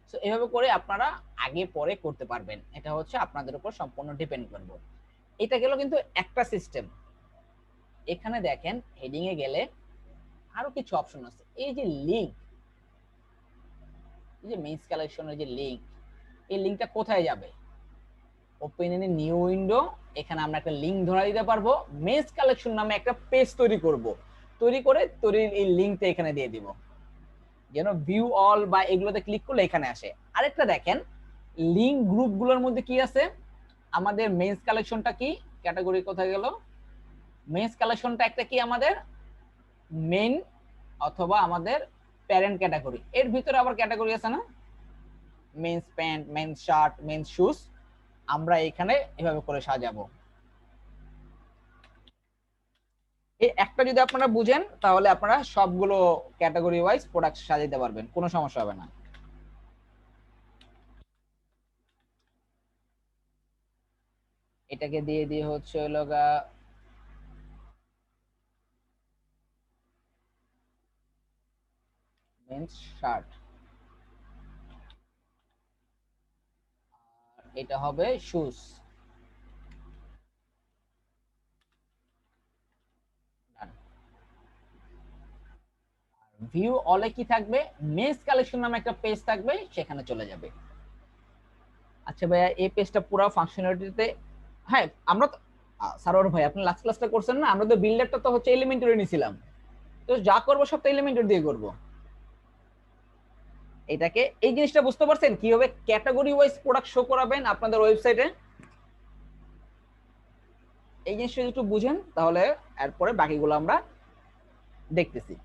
সো এইভাবে করে আপনারা আগে পরে করতে পারবেন, এটা হচ্ছে আপনাদের উপর সম্পূর্ণ ডিপেন্ড করবে। এটা গেল কিন্তু একটা সিস্টেম। এখানে দেখেন হেডিং এ গেলে আরো কিছু অপশন আছে। এই যে লিংক, এই যে মেইনস কালেকশনের যে লিংক, এই লিংকটা কোথায় যাবে? ওপেন ইন নিউ উইন্ডো, এখানে আমরা একটা লিংক ধরা দিতে পারবো। মেইনস কালেকশন নামে একটা পেজ তৈরি করব, তৈরি করে তৈরির এই লিংকটা এখানে দিয়ে দিব, যেন ভিউ অল বা এগুলোতে ক্লিক করলে এখানে আসে। আরেকটা দেখেন লিংক গ্রুপগুলোর মধ্যে কি আছে, আমাদের মেইনস কালেকশনটা কি ক্যাটাগরি কোথায় গেল, মেইনস কালেকশনটা একটা কি আমাদের মেইন অথবা আমাদের প্যারেন্ট ক্যাটাগরি, এর ভিতরে আবার ক্যাটাগরি আছে না, men's pant, men's shirt, men's shoes. আমরা এখানে এভাবে করে সাজাবো। এই একটা যদি আপনারা বুঝেন তাহলে আপনারা সবগুলো ক্যাটাগরি ওয়াইজ প্রোডাক্ট সাজাতে পারবেন, কোনো সমস্যা হবে না। এটাকে দিয়ে দিয়ে হচ্ছে হলো মেন্স শার্ট, এটা হবে শুজ। ভিউ অলে কি থাকবে, মেন্স কালেকশন নামে একটা পেজ থাকবে, সেখানে চলে যাবে। আচ্ছা ভাইয়া, এই পেজটা পুরো ফাংশনালিটিতে, হ্যাঁ আমরা তো সারোয়ার ভাই আপনি লাস্ট ক্লাসটা করছেন না, আমরা তো বিল্ডারটা তো হচ্ছে এলিমেন্টরি নিছিলাম, তো যা করবো সব তো এলিমেন্টরি দিয়ে করবো। এটাকে এই জিনিসটা বুঝতে পারছেন কিভাবে ক্যাটাগরি ওয়াইজ প্রোডাক্ট শো করাবেন আপনাদের ওয়েবসাইটে? এই জিনিসটা একটু বুঝেন তাহলে এরপরে বাকিগুলো আমরা দেখতেছি,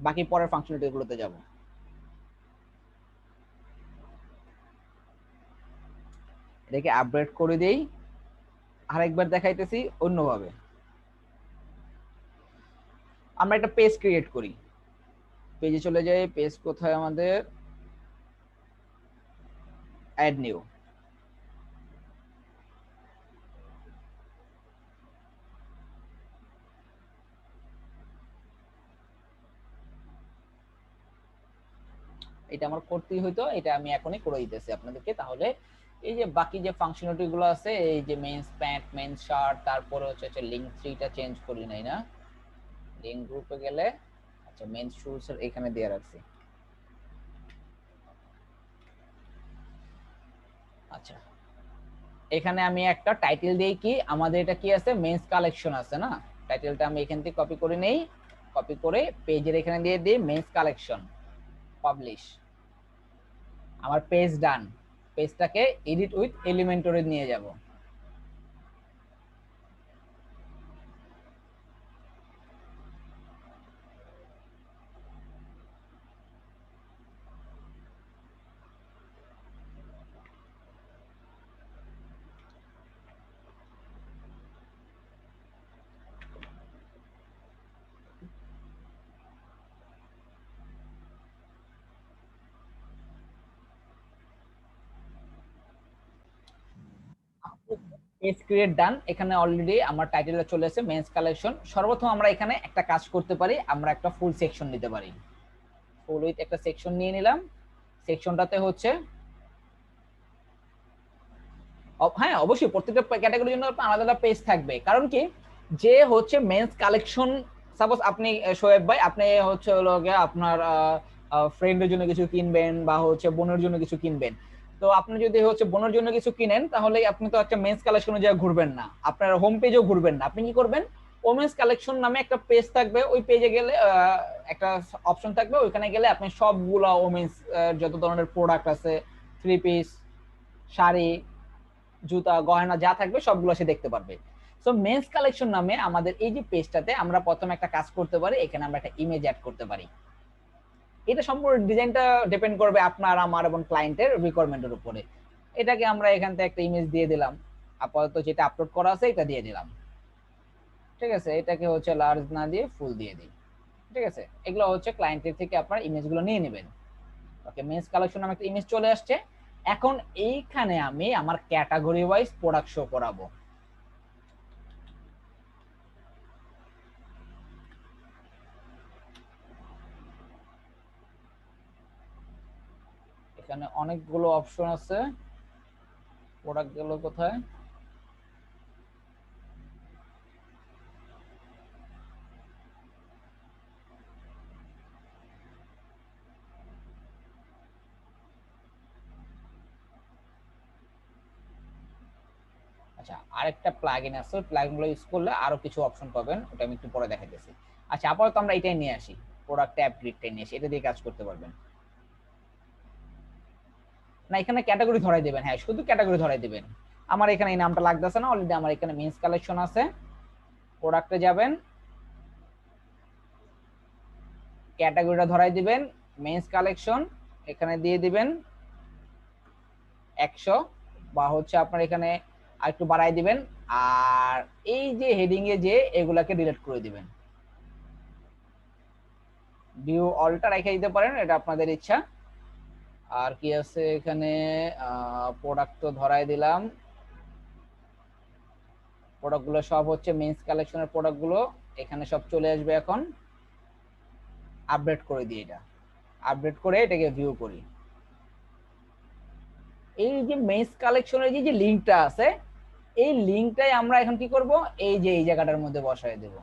বাকি পরের ফাংশনালিটি গুলোতে যাব। এটাকে আপডেট করে দেই, আরেকবার দেখাইতেছি অন্যভাবে। আমরা একটা পেজ ক্রিয়েট করি, পেজে চলে যাই, পেজ কোথায় আমাদের, অ্যাড নিউ। এটা আমার করতেই হইতো, এটা আমি এখনই করে দিতেছি আপনাদেরকে। তাহলে এই যে বাকি যে ফাংশনালিটি গুলো আছে, এই যে মেন্স প্যান্ট, মেন্স শার্ট, তারপরে হচ্ছে লিংক 3টা চেঞ্জ করি নাই না, লিংক গ্রুপে গেলে আচ্ছা মেন্স শুজ এর এখানে দিয়ে রাখছি। আচ্ছা, এখানে আমি একটা টাইটেল দেই, কি আমাদের এটা কি আছে, মেন্স কালেকশন আছে না, টাইটেলটা আমি এখান থেকে কপি করে নেই, কপি করে পেজের এখানে দিয়ে দিই মেন্স কালেকশন, পাবলিশ। আমার পেজ ডান, পেজটাকে এডিট উইথ এলিমেন্টরে নিয়ে যাব। পেজ ক্রিয়েট ডান। এখানে অলরেডি আমার টাইটেলটা চলে এসেছে মেন্স কালেকশন। সর্বপ্রথম আমরা এখানে একটা কাজ করতে পারি, আমরা একটা ফুল সেকশন নিতে পারি। ফুল উইথ একটা সেকশন নিয়ে নিলাম। সেকশনটাতে হচ্ছে হ্যাঁ অবশ্যই প্রত্যেকটা ক্যাটাগরির জন্য আলাদা আলাদা পেজ থাকবে। কারণ কি, যে হচ্ছে মেন্স কালেকশন, সাপোজ আপনি শোয়েব ভাই, আপনি হচ্ছে হলো গিয়ে আপনার ফ্রেন্ডের জন্য কিছু কিনবেন বা হচ্ছে বোনের জন্য কিছু কিনবেন। তো আপনি যদি হচ্ছে বোনের জন্য কিছু কিনেন, তাহলে আপনি তো একটা মেন্স কালেকশনে যা ঘুরবেন না, আপনার হোম পেজও ঘুরবেন না। আপনি কি করবেন, ওমেন্স কালেকশন নামে একটা পেজ থাকবে, ওই পেজে গেলে একটা অপশন থাকবে, ওইখানে গেলে আপনি সবগুলা ওমেন্স যত ধরনের প্রোডাক্ট আছে, থ্রি পিস, শাড়ি, জুতা, গয়না যা থাকবে সবগুলো সে দেখতে পারবে। সো মেন্স কালেকশন নামে আমাদের এই যে পেজটাতে আমরা প্রথমে একটা কাজ করতে পারি, এখানে আমরা একটা ইমেজ অ্যাড করতে পারি। এটা সম্পূর্ণ ডিজাইনটা ডিপেন্ড করবে আপনার, আমার এবং ক্লায়েন্টের রিকোয়ারমেন্টের উপরে। এটাকে আমরা এখান থেকে একটা ইমেজ দিয়ে দিলাম, আপাতত যেটা আপলোড করা আছে এটা দিয়ে দিলাম। ঠিক আছে, এটাকে হচ্ছে লার্জ না দিয়ে ফুল দিয়ে দিই। ঠিক আছে, এগুলো হচ্ছে ক্লায়েন্টের থেকে আপনার ইমেজগুলো নিয়ে নেবেন। ওকে, মেন্স কালেকশন নামে একটা ইমেজ চলে আসছে। এখন এইখানে আমি আমার ক্যাটাগরি ওয়াইজ প্রোডাক্ট শো করাবো। এখানে অনেকগুলো অপশন আছে, প্রোডাক্ট গেল কোথায়? আচ্ছা, আরেকটা প্লাগইন আছে, প্লাগইনগুলো ইউজ করলে আরো কিছু অপশন পাবেন, ওটা আমি একটু পরে দেখাইতেছি। আচ্ছা, আপাতত আমরা এটাই নিয়ে আসি, প্রোডাক্ট ট্যাব গ্রিডটাই নিয়ে আসি, এটা দিয়ে কাজ করতে পারবেন। না, এখানে ক্যাটাগরি ধরাই দিবেন, হ্যাঁ শুধু ক্যাটাগরি ধরাই দিবেন। আমার এখানে এই নামটা লাগতেছে না, অলরেডি আমার এখানে মেন্স কালেকশন আছে। প্রোডাক্টে যাবেন, ক্যাটাগরিটা ধরাই দিবেন, মেন্স কালেকশন, এখানে দিয়ে দিবেন 100, বা হচ্ছে আপনার এখানে আরেকটু বাড়াই দিবেন। আর এই যে হেডিং এ যে এগুলাকে ডিলিট করে দিবেন, ভিউ অলটা রেখে দিতে পারেন, এটা আপনাদের ইচ্ছা। আর কি আছে এখানে, প্রোডাক্ট তো ধরাই দিলাম। প্রোডাক্ট গুলো সব হচ্ছে মেন্স কালেকশনের প্রোডাক্ট গুলো এখানে সব চলে আসবে। এখন আপডেট করে দিই, এটা আপডেট করে এটাকে ভিউ করি। এই যে মেন্স কালেকশনের যে লিংকটা আছে, এই লিংকটাই আমরা এখন কি করব, এই যে এই জায়গাটার মধ্যে বসায় দেব।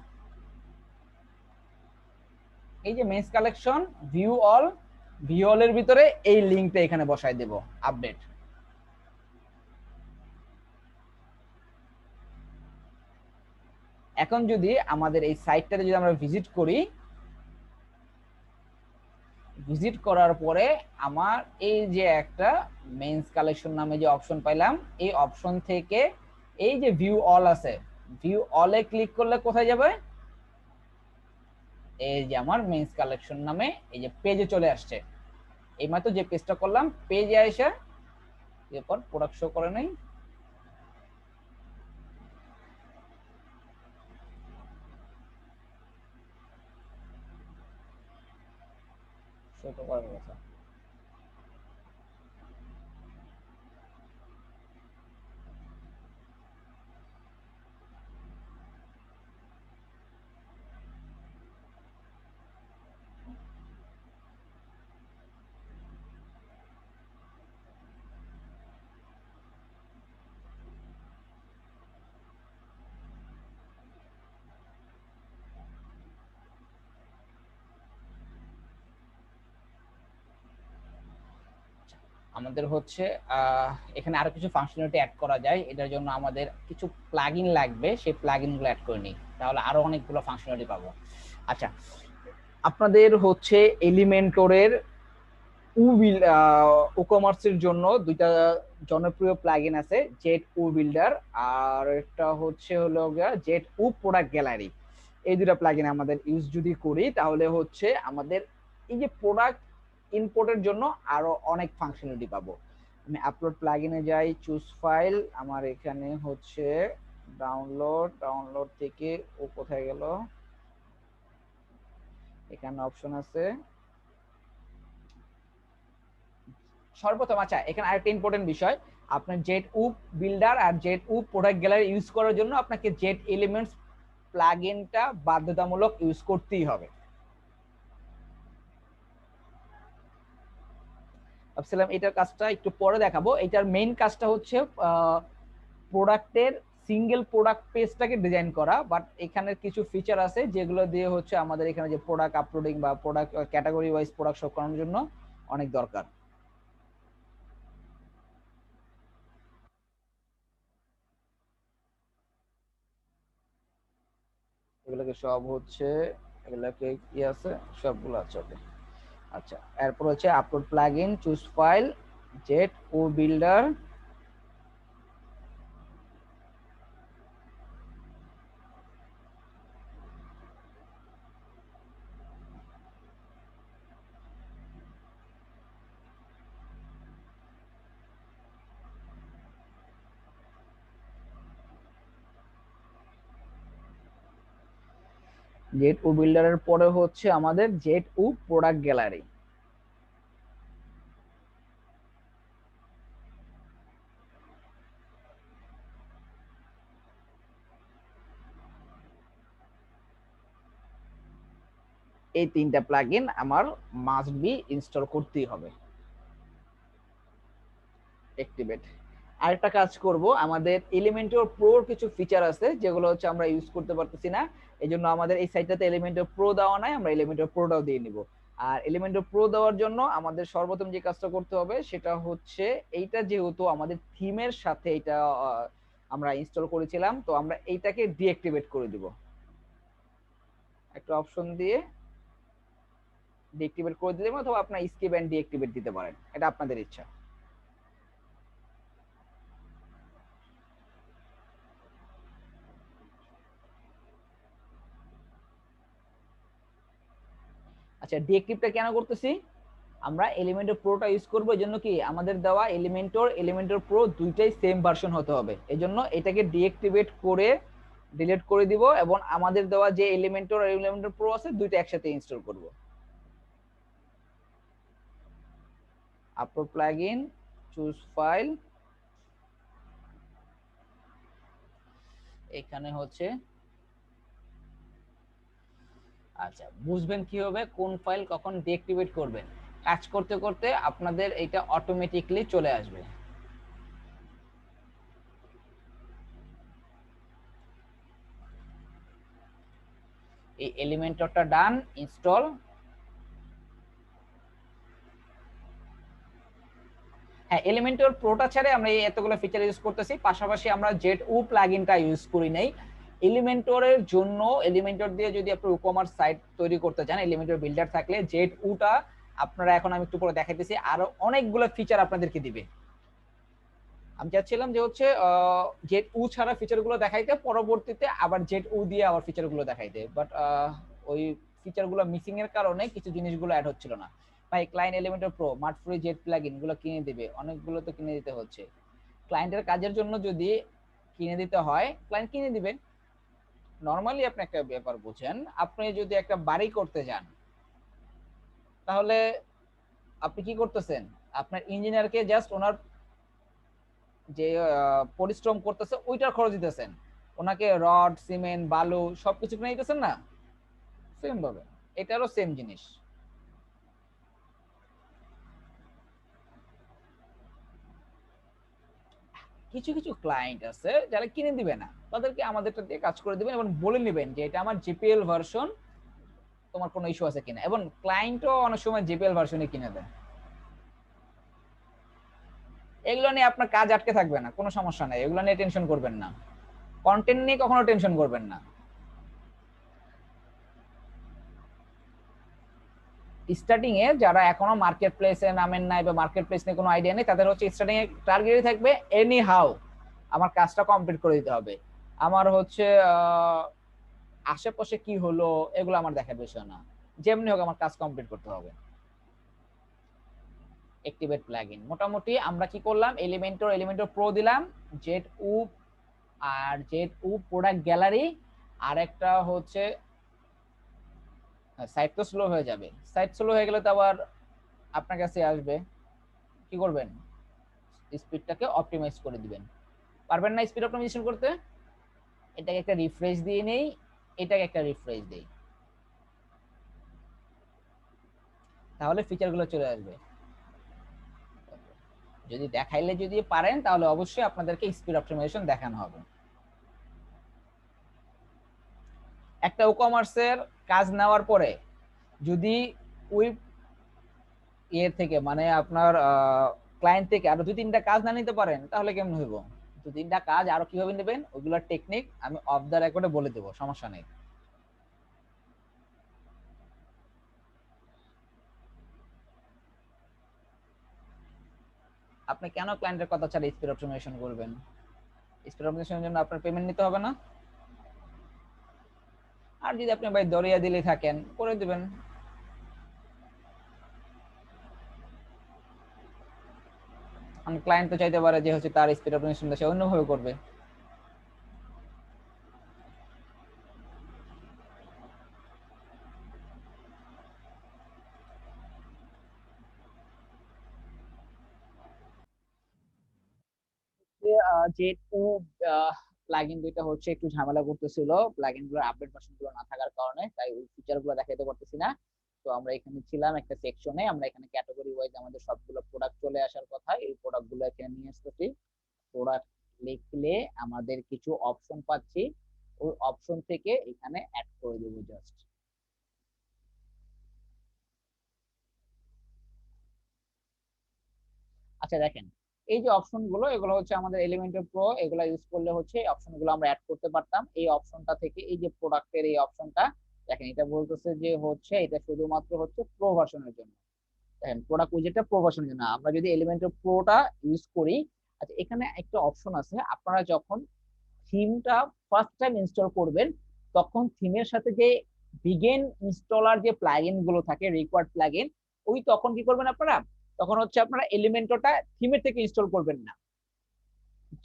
এই যে men's collection view all, view all এর ভিতরে এই লিংকটা এখানে বসায় দেব, আপডেট। এখন যদি আমাদের এই সাইটটাতে যদি আমরা ভিজিট করি, ভিজিট করার পরে আমার এই যে একটা মেন্স কালেকশন নামে যে অপশন পাইলাম, এই অপশন থেকে এই যে ভিউ অল আছে, ভিউ অলে ক্লিক করলে কোথায় যাবে, এই যে আমার মেন্স কালেকশন নামে এই যে পেজে চলে আসছে। এইমাত্র যে পেজটা করলাম, পেজে এসে এরপর প্রোডাক্ট শো করে নেই, শো তো করার কথা। আমাদের হচ্ছে এখানে আরো কিছু ফাংশনালিটি অ্যাড করা যায়, এটার জন্য আমাদের কিছু প্লাগইন লাগবে, সেই প্লাগইনগুলো অ্যাড করে নিই, তাহলে আরো অনেকগুলো ফাংশনালিটি পাবো। আচ্ছা, আপনাদের হচ্ছে এলিমেন্টরের ই-কমার্সের জন্য দুইটা জনপ্রিয় প্লাগইন আছে, জেট উ বিল্ডার, আর একটা হচ্ছে হলো জেট উ প্রোডাক্ট গ্যালারি। এই দুটা প্লাগইন আমাদের ইউজ যদি করি, তাহলে হচ্ছে আমাদের এই যে প্রোডাক্ট ইম্পোর্টের জন্য আরো অনেক ফাংশনালিটি পাবো। আমি আপলোড প্লাগইনে যাই, চুজ ফাইল, আমার এখানে হচ্ছে ডাউনলোড, ডাউনলোড থেকে ও কোথায় গেল, এখানে অপশন আছে সর্বপ্রথম। আচ্ছা, এখানে আরেকটা ইম্পর্টেন্ট বিষয়, আপনার জেট উ বিল্ডার আর জেট উ প্রোডাক্ট গ্যালারি ইউজ করার জন্য আপনাকে জেট এলিমেন্টস প্লাগইনটা বাধ্যতামূলক ইউজ করতেই হবে। ভাবছিলাম এটার কাজটা একটু পরে দেখাবো। এটার মেইন কাজটা হচ্ছে প্রোডাক্টের সিঙ্গেল প্রোডাক্ট পেজটাকে ডিজাইন করা, বাট এখানে কিছু ফিচার আছে যেগুলো দিয়ে হচ্ছে আমাদের এখানে যে প্রোডাক্ট আপলোডিং বা product category wise product show করানোর জন্য অনেক দরকার। এগুলোকে সব হচ্ছে এগুলোকে কি আছে সবগুলো আছে। ওকে, আচ্ছা, এরপর হচ্ছে upload plugin, choose file, Jet Woo builder, Jet Woo বিল্ডারের পরে হচ্ছে আমাদের জেট ও প্রোডাক্ট গ্যালারি। এই তিনটা প্লাগইন আমার মাস্ট বি ইনস্টল করতেই হবে। অ্যাক্টিভেট। আরেকটা কাজ করব, আমাদের এলিমেন্টর প্রোর কিছু ফিচার আছে যেগুলো হচ্ছে আমরা ইউজ করতে পারতেছি না, এজন্য আমাদের এই সাইটটাতে এলিমেন্টর প্রো দেওয়া নাই, আমরা এলিমেন্টর প্রোটাও দিয়ে নিব। আর এলিমেন্টর প্রো দেওয়ার জন্য আমাদের সর্বপ্রথম যে কাজটা করতে হবে সেটা হচ্ছে এইটা যেহেতু আমাদের থিমের সাথে এটা আমরা ইনস্টল করেছিলাম, তো আমরা এইটাকে ডিঅ্যাক্টিভেট করে দিব। একটা অপশন দিয়ে ডিঅ্যাক্টিভেট করে দিলে অথবা আপনার স্কিপ এন্ড ডিঅ্যাক্টিভেট দিতে পারেন, এটা আপনাদের ইচ্ছা। আচ্ছা, ডিঅ্যাক্টিভটা কেন করতেছি? আমরা এলিমেন্টর প্রোটা ইউজ করব, এজন্য কি আমাদের দেওয়া এলিমেন্টর প্রো দুইটাই সেম ভার্সন হতে হবে, এজন্য এটাকে ডিঅ্যাক্টিভেট করে ডিলিট করে দিব এবং আমাদের দেওয়া যে এলিমেন্টর প্রো আছে দুইটা একসাথে ইনস্টল করব। আপলোড প্লাগইন, চুজ ফাইল, এখানে হচ্ছে আচ্ছা বুঝবেন কি হবে কোন ফাইল কখন ডিঅ্যাক্টিভেট করবেন, কাজ করতে করতে আপনাদের এটা অটোমেটিকলি চলে আসবে। এই এলিমেন্টরটা ডান, ইনস্টল। হ্যাঁ, এলিমেন্টর প্রোটা ছেড়ে আমরা এই এতগুলো ফিচার ইউজ করতেছি, পাশাপাশি আমরা জেট উ প্লাগইনটা ইউজ করি নাই। এলিমেন্টরের জন্য এলিমেন্টর দিয়ে যদি আপনি ই-কমার্স সাইট তৈরি করতে চান, এলিমেন্টর বিল্ডার থাকলে জেট উটা আপনারা, এখন আমি একটু পরে দেখাইতেছি, আরো অনেকগুলো ফিচার আপনাদেরকে দিবে। আমি চাচ্ছিলাম যে হচ্ছে জেট উ ছাড়া ফিচার গুলো দেখাইতে, পরবর্তীতে আবার জেট উ দিয়ে আবার ফিচার গুলো দেখাইতে, বাট ওই ফিচার গুলো মিসিং এর কারণে কিছু জিনিসগুলো অ্যাড হচ্ছিল না। ভাই client Elementor pro mart free jet plugin গুলো কিনে দিবে, অনেকগুলো তো কিনে দিতে হচ্ছে। ক্লায়েন্টের কাজের জন্য যদি কিনে দিতে হয় ক্লায়েন্ট কিনে দিবে। নরমালি আপনি একটা ব্যাপার বুঝেন, আপনি যদি একটা বাড়ি করতে যান তাহলে আপনি কি করতেছেন, আপনার ইঞ্জিনিয়ারকে জাস্ট ওনার যে পরিশ্রম করতেছে ওইটার খরচ দিতেছেন, ওনাকে রড সিমেন্ট বালু সবকিছু কিনে দিতেছেন না? সেম ভাবে এটারও সেম জিনিস। কিছু কিছু ক্লায়েন্ট আছে যারা কিনে দিবে না, তাদেরকে আমাদেরটা দিয়ে কাজ করে দিবেন এবং বলে নেবেন যে এটা আমার জিপিএল ভার্সন, তোমার কোনো ইস্যু আছে কিনা, এবং ক্লায়েন্টও অনেক সময় জিপিএল ভার্সনে কিনে দেয়। এগুলো নিয়ে আপনার কাজ আটকে থাকবে না, কোনো সমস্যা নাই, এগুলো নিয়ে টেনশন করবেন না, কন্টেন্ট নিয়ে কখনো টেনশন করবেন না। স্টার্টিং এ যারা এখনো মার্কেট প্লেসে নামেন নাই বা মার্কেট প্লেস নিয়ে কোনো আইডিয়া নেই, তাদের হচ্ছে স্টার্টিং এ টার্গেটই থাকবে এনি হাউ আমার কাজটা কমপ্লিট করে দিতে হবে, আমার হচ্ছে আশেপাশে কি হলো এগুলো আমার দেখার বিষয় না, যেমনি হোক আমার কাজ কমপ্লিট করতে হবে। অ্যাক্টিভেট প্লাগইন, মোটামুটি আমরা কি করলাম, এলিমেন্টর প্রো দিলাম, জেট উ আর জেট উ প্রোডাক্ট গ্যালারি, আর একটা হচ্ছে সাইট তো স্লো হয়ে যাবে, সাইট স্লো হয়ে গেলে তো আবার আপনার কাছে আসবে, কি করবেন? স্পিডটাকে অপটিমাইজ করে দিবেন। পারবেন না স্পিড অপটিমাইজেশন করতে? এটাকে একটা রিফ্রেশ দিয়ে নেই, এটাকে একটা রিফ্রেশ দেই, তাহলে ফিচারগুলো চলে আসবে। যদি দেখাইলে যদি পারেন তাহলে অবশ্যই আপনাদেরকে স্পিড অপটিমাইজেশন দেখানো হবে। একটা ই কমার্সের কাজ নেওয়ার পরে যদি ওই থেকে মানে আপনার ক্লায়েন্ট থেকে আরো 2-3টা কাজ না নিতে পারেন তাহলে কেমন হইব? 2-3টা কাজ আরো কিভাবে নেবেন ওগুলোর টেকনিক আমি অফ দ্য রেকর্ডে বলে দেবো, সমস্যা নেই। আপনি কেন ক্লায়েন্টের কথা ছাড়া স্পিড অপটিমাইজেশন করবেন? স্পিড অপটিমাইজেশনের জন্য আপনার পেমেন্ট নিতে হবে না? আর যদি আপনি ভাই দরিয়া দিলে থাকেন করে দিবেন। ক্লায়েন্ট তো চাইতে পারে যে হচ্ছে তার স্পিড অপটিমাইজেশনটা সে অন্যভাবে করবে। যেহেতু প্লাগইন দুইটা হচ্ছে একটু ঝামেলা করতেছিল, প্লাগইন গুলোর আপডেট ভার্সন গুলো না থাকার কারণে, তাই ওই ফিচার গুলো দেখাতে পারতেছি না। তো আমরা এখানে ছিলাম একটা সেকশনে, আমরা এখানে ক্যাটাগরি ওয়াইজ আমাদের সবগুলো প্রোডাক্ট চলে আসার কথা, এই প্রোডাক্ট গুলো এখানে নিয়ে আসতেছি। প্রোডাক্ট লিখলে আমাদের কিছু অপশন পাচ্ছি, ওই অপশন থেকে এখানে অ্যাড করে দেবো জাস্ট। আচ্ছা দেখেন, এই যে অপশন গুলো এগুলো হচ্ছে আমাদের এলিমেন্টর প্রো, এগুলো ইউজ করলে হচ্ছে এই অপশন গুলো আমরা অ্যাড করতে পারতাম। এই অপশনটা থেকে এই যে প্রোডাক্টের এই অপশনটা দেখেন, এটা বলতেছে যে হচ্ছে এটা শুধুমাত্র হচ্ছে প্রো ভার্সনের জন্য। দেখেন প্রোডাক্ট উইজেটটা প্রো ভার্সনের জন্য, আমরা যদি এলিমেন্টর প্রোটা ইউজ করি। আচ্ছা এখানে একটা অপশন আছে, আপনারা যখন থিমটা ফার্স্ট টাইম ইনস্টল করবেন তখন থিমের সাথে যে বিগিন ইনস্টলার যে প্লাগইন গুলো থাকে রিকোয়ার্ড প্লাগইন, ওই তখন কি করবেন আপনারা, তখন হচ্ছে আপনারা এলিমেন্টরটা থিমের থেকে ইনস্টল করবেন না,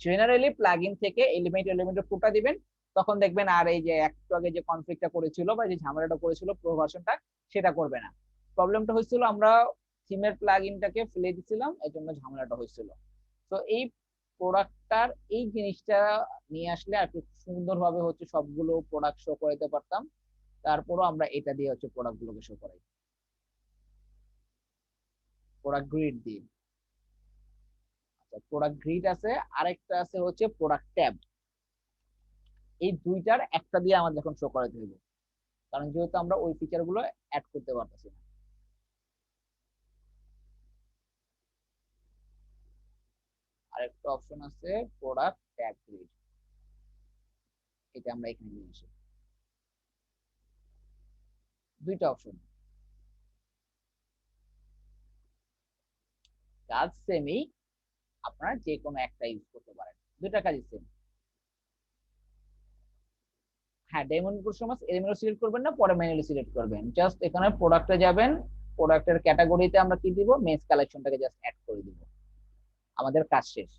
জেনারেলি প্লাগইন থেকে এলিমেন্টর প্রোটা দিবেন। তখন দেখবেন আর এই যে একটু আগে যে কনফ্লিক্টটা করেছিল বা যে ঝামেলাটা করেছিল প্রো ভার্সনটা, সেটা করবে না। প্রবলেমটা হয়েছিল আমরা থিমের প্লাগইনটাকে ফেলে দিছিলাম, এই জন্য ঝামেলাটা হয়েছিল। তো এই প্রোডাক্টটার এই জিনিসটা নিয়ে আসলে আর খুব সুন্দরভাবে হচ্ছে সবগুলো প্রোডাক্ট শো করতে পারতাম। তারপরও আমরা এটা দিয়ে হচ্ছে প্রোডাক্ট গুলোকে শো করাই, প্রোডাক্ট গ্রিড দিয়ে। আচ্ছা প্রোডাক্ট গ্রিড আছে, আরেকটা আছে হচ্ছে প্রোডাক্ট ট্যাব। এই দুইটার একটা দিয়ে আমাদের এখন শো করাতে হবে, কারণ যেহেতু আমরা ওই ফিচার গুলো অ্যাড করতে পারতেছি না। আরেকটা অপশন আছে প্রোডাক্ট ট্যাগ গ্রিড, এটা আমরা এখানে নিয়ে আসি। দুইটা অপশন, কাজ সেমই, আপনারা যে কোনো একটা ইউজ করতে পারেন, দুইটা কাজই সেম। হ্যাঁ ডেমন সময় এলিমেন্ট সিলেক্ট করবেন না, পরে ম্যানুয়ালি সিলেক্ট করবেন। জাস্ট এখানে প্রোডাক্টে যাবেন, প্রোডাক্টের ক্যাটাগরিতে আমরা কি দিব, মেন্স কালেকশনটাকে জাস্ট অ্যাড করে দিব, আমাদের কাজ শেষ,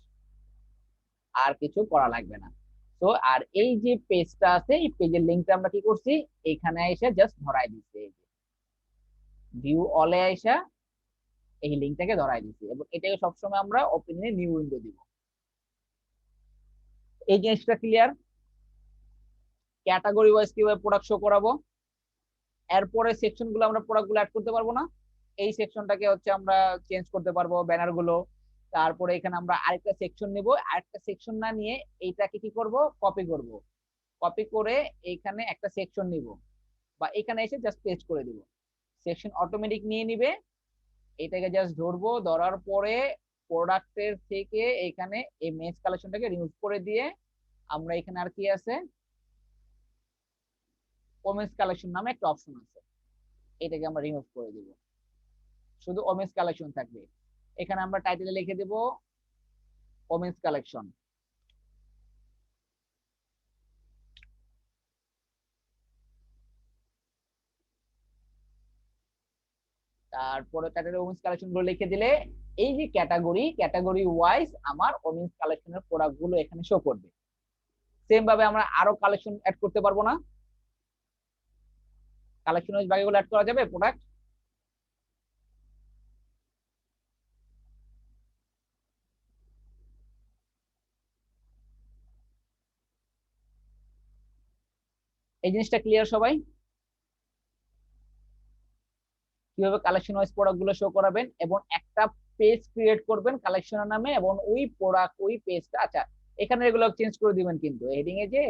আর কিছু করা লাগবে না। তো আর এই যে পেজটা আছে এই পেজের লিংকটা আমরা কি করছি, এখানে এসে জাস্ট ধরাই দিচ্ছি, এই যে ভিউ অলে এসে এই লিংকটাকে ধরাই দিচ্ছি, এবং এটাকে সবসময় আমরা ওপেনে নিউ উইন্ডো দিব। এই জিনিসটা ক্লিয়ার? ক্যাটাগরি ওয়াইজ কিভাবে প্রোডাক্ট শো করাবো, এরপরে সেকশন গুলো আমরা প্রোডাক্ট গুলো অ্যাড করতে পারবো না, এই সেকশনটাকে হচ্ছে আমরা চেঞ্জ করতে পারবো ব্যানার গুলো। তারপরে এখানে আমরা আরেকটা সেকশন নিব, আরেকটা সেকশন না নিয়ে এইটাকে কি করব, কপি করব, কপি করে এইখানে একটা সেকশন নিব, বা এখানে এসে জাস্ট পেস্ট করে দিব, সেকশন অটোমেটিক নিয়ে নিবে। এটাকে জাস্ট ধরবো, ধরার পরে প্রোডাক্টের থেকে এখানে এই মেজ কালেকশনটাকে রিমুভ করে দিয়ে আমরা এখানে আর কি আছে, ওমেন্স কালেকশন নামে একটা অপশন আছে, এটাকে আমরা রিমুভ করে দিব, শুধু ওমেন্স কালেকশন থাকবে। এখানে আমরা টাইটেলে লিখে দেব ওমেন্স কালেকশন। তারপরে টাইটেলে ওমেন্স কালেকশন গুলো লিখে দিলে এই যে ক্যাটাগরি ওয়াইজ আমার ওমেন্স কালেকশনের প্রোডাক্ট গুলো এখানে শো করবে। সেম ভাবে আমরা আরো কালেকশন অ্যাড করতে পারবো না, কালেকশন ওয়াইজ বাকিগুলো অ্যাড করা যাবে প্রোডাক্ট। এই জিনিসটা ক্লিয়ার সবাই? কিভাবে কালেকশন ওয়াইজ প্রোডাক্ট গুলো শো করাবেন এবং একটা পেজ ক্রিয়েট করবেন কালেকশনের নামে এবং ওই প্রোডাক্ট ওই পেজটা, আচ্ছা এখানে এগুলো চেঞ্জ করে দিবেন কিন্তু হেডিং এ যে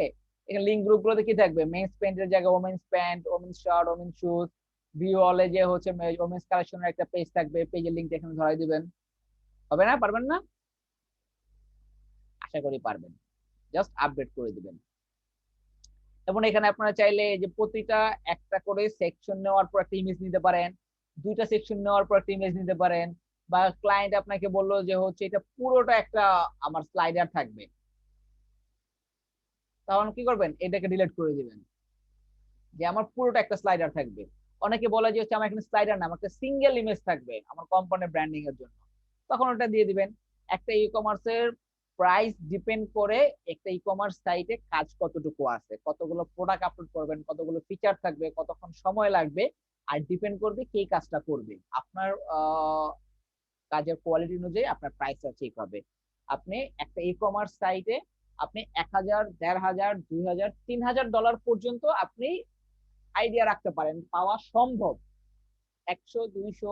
এখানে লিংক গ্রুপ গুলোতে কি থাকবে, মেন্স প্যান্টের জায়গায় women's pant, women's shirt, women's shoes, view অলে যে হচ্ছে ওমেন্স কালেকশনের একটা পেজ থাকবে, পেজের লিংক এখানে ধরাই দিবেন। হবে না? পারবেন না? আশা করি পারবেন। জাস্ট আপডেট করে দিবেন। এবং এখানে আপনারা চাইলে যে প্রতিটা একটা করে সেকশন নেওয়ার পর একটা ইমেজ নিতে পারেন, দুইটা সেকশন নেওয়ার পর একটা ইমেজ নিতে পারেন, বা ক্লায়েন্ট আপনাকে বললো যে হচ্ছে এটা পুরোটা একটা আমার স্লাইডার থাকবে, তখন কি করবেন, এটাকে ডিলিট করে দিবেন যে আমার পুরোটা একটা স্লাইডার থাকবে। অনেকে বলে যে হচ্ছে আমার এখানে স্লাইডার না, আমার একটা সিঙ্গেল ইমেজ থাকবে আমার কোম্পানির ব্র্যান্ডিং এর জন্য, তখন ওটা দিয়ে দিবেন। একটা ই কমার্সের প্রাইস ডিপেন্ড করে একটা ই কমার্স সাইটে কাজ কতটুকু আছে, কতগুলো প্রোডাক্ট আপলোড করবেন, কতগুলো ফিচার থাকবে, কতক্ষণ সময় লাগবে, আর ডিপেন্ড করবে কে কাজটা করবে। আপনার কাজের কোয়ালিটি অনুযায়ী আপনার প্রাইসটা ঠিক হবে। আপনি একটা ই কমার্স সাইটে আপনি 1,000, 1,500, 2,000, $3,000 পর্যন্ত আপনি আইডিয়া রাখতে পারেন, পাওয়া সম্ভব। 100, 200,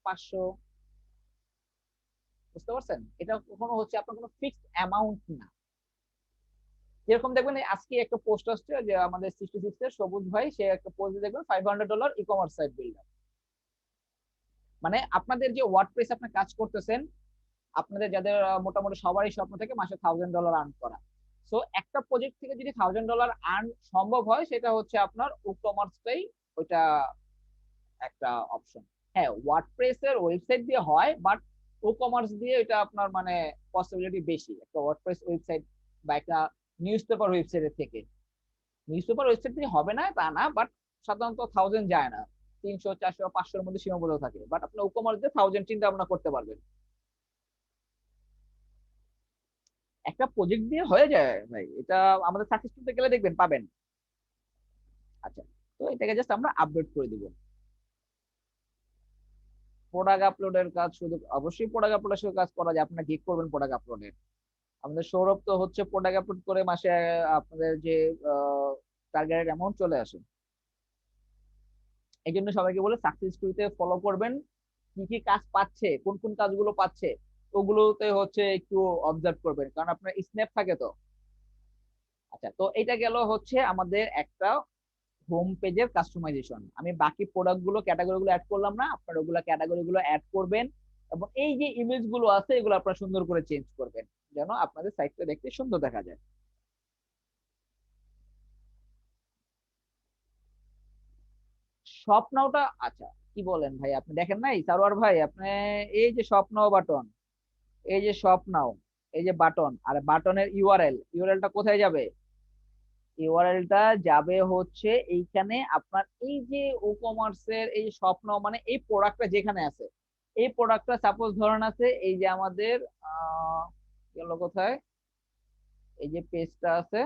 500, বুঝতে পারছেন? এটা কখনো হচ্ছে আপনার কোনো ফিক্সড অ্যামাউন্ট না। যেরকম দেখবেন আজকে একটা পোস্ট আসছে যে আমাদের 66 এর সবুজ ভাই, সে একটা পোস্ট দেখবেন $500 ই কমার্স সাইট বিল্ডার। মানে আপনাদের যে ওয়ার্ডপ্রেস আপনি কাজ করতেছেন, আপনাদের যাদের মোটামুটি সবারই স্বপ্ন থেকে মাসে $1,000 আর্ন করা। সো একটা প্রজেক্ট থেকে যদি $1,000 আর্ন সম্ভব হয়, সেটা হচ্ছে আপনার ই কমার্সটাই ওইটা একটা অপশন। হ্যাঁ, ওয়ার্ডপ্রেস এর ওয়েবসাইট দিয়ে হয়, বাট ই কমার্স দিয়ে এটা আপনার মানে পসিবিলিটি বেশি একটা ওয়ার্ডপ্রেস ওয়েবসাইট বা একটা নিউজ পেপার ওয়েবসাইটের থেকে। নিউজ পেপার ওয়েবসাইট দিয়ে হবে না তা না, বাট সাধারণত 1,000 যায় না, 300, 400, 500 মধ্যে সীমাবদ্ধ থাকে, বাট আপনি ই কমার্স দিয়ে 1,000 চিন্তা ভাবনা করতে পারবেন। একটা প্রজেক্ট দিয়ে হয়ে যায় ভাই, এটা আমাদের সাকসেসফুল গেলে দেখবেন পাবেন। আচ্ছা, তো এটাকে জাস্ট আমরা আপডেট করে দিব। প্রোডাক্ট আপলোডের কাজ শুধু অবশ্যই প্রোডাক্ট আপলোডের সাথে কাজ করা যায়, আপনারা কি করবেন প্রোডাক্ট আপলোডের। আমাদের সৌরভ তো হচ্ছে প্রোডাক্ট আপলোড করে মাসে আপনাদের যে টার্গেটেড অ্যামাউন্ট চলে আসে। এই জন্য সবাইকে বলে সাকসেস স্টোরিতে ফলো করবেন, কি কি কাজ পাচ্ছে, কোন কোন কাজগুলো পাচ্ছে, ওগুলোতে হচ্ছে একটু অবজার্ভ করবেন, কারণ আপনার স্ন্যাপ থাকে তো। আচ্ছা, তো এটা গেল হচ্ছে আমাদের একটা হোম পেজের কাস্টমাইজেশন। আমি বাকি প্রোডাক্ট গুলো ক্যাটাগরি গুলো অ্যাড করলাম না, আপনারা ওগুলো ক্যাটাগরি গুলো অ্যাড করবেন এবং এই যে ইমেজ গুলো আছে এগুলো আপনারা সুন্দর করে চেঞ্জ করবেন যেন আপনাদের সাইটটা দেখতে সুন্দর দেখা যায়। স্বপ্নটা আচ্ছা, কি বলেন ভাই, আপনি দেখেন নাই সারোয়ার ভাই আপনি? এই যে স্বপ্ন বাটন, এই যে স্বপ্ন, এই যে বাটন, আর বাটনের ইউআরএলটা কোথায় যাবে? ইউআরএলটা যাবে হচ্ছে এইখানে আপনার এই যে ই কমার্সের এই স্বপ্ন, মানে এই প্রোডাক্টটা যেখানে আছে, এই প্রোডাক্টটা সাপোজ ধরেন আছে এই যে আমাদের গেল কোথায়, এই যে পেজটা আছে,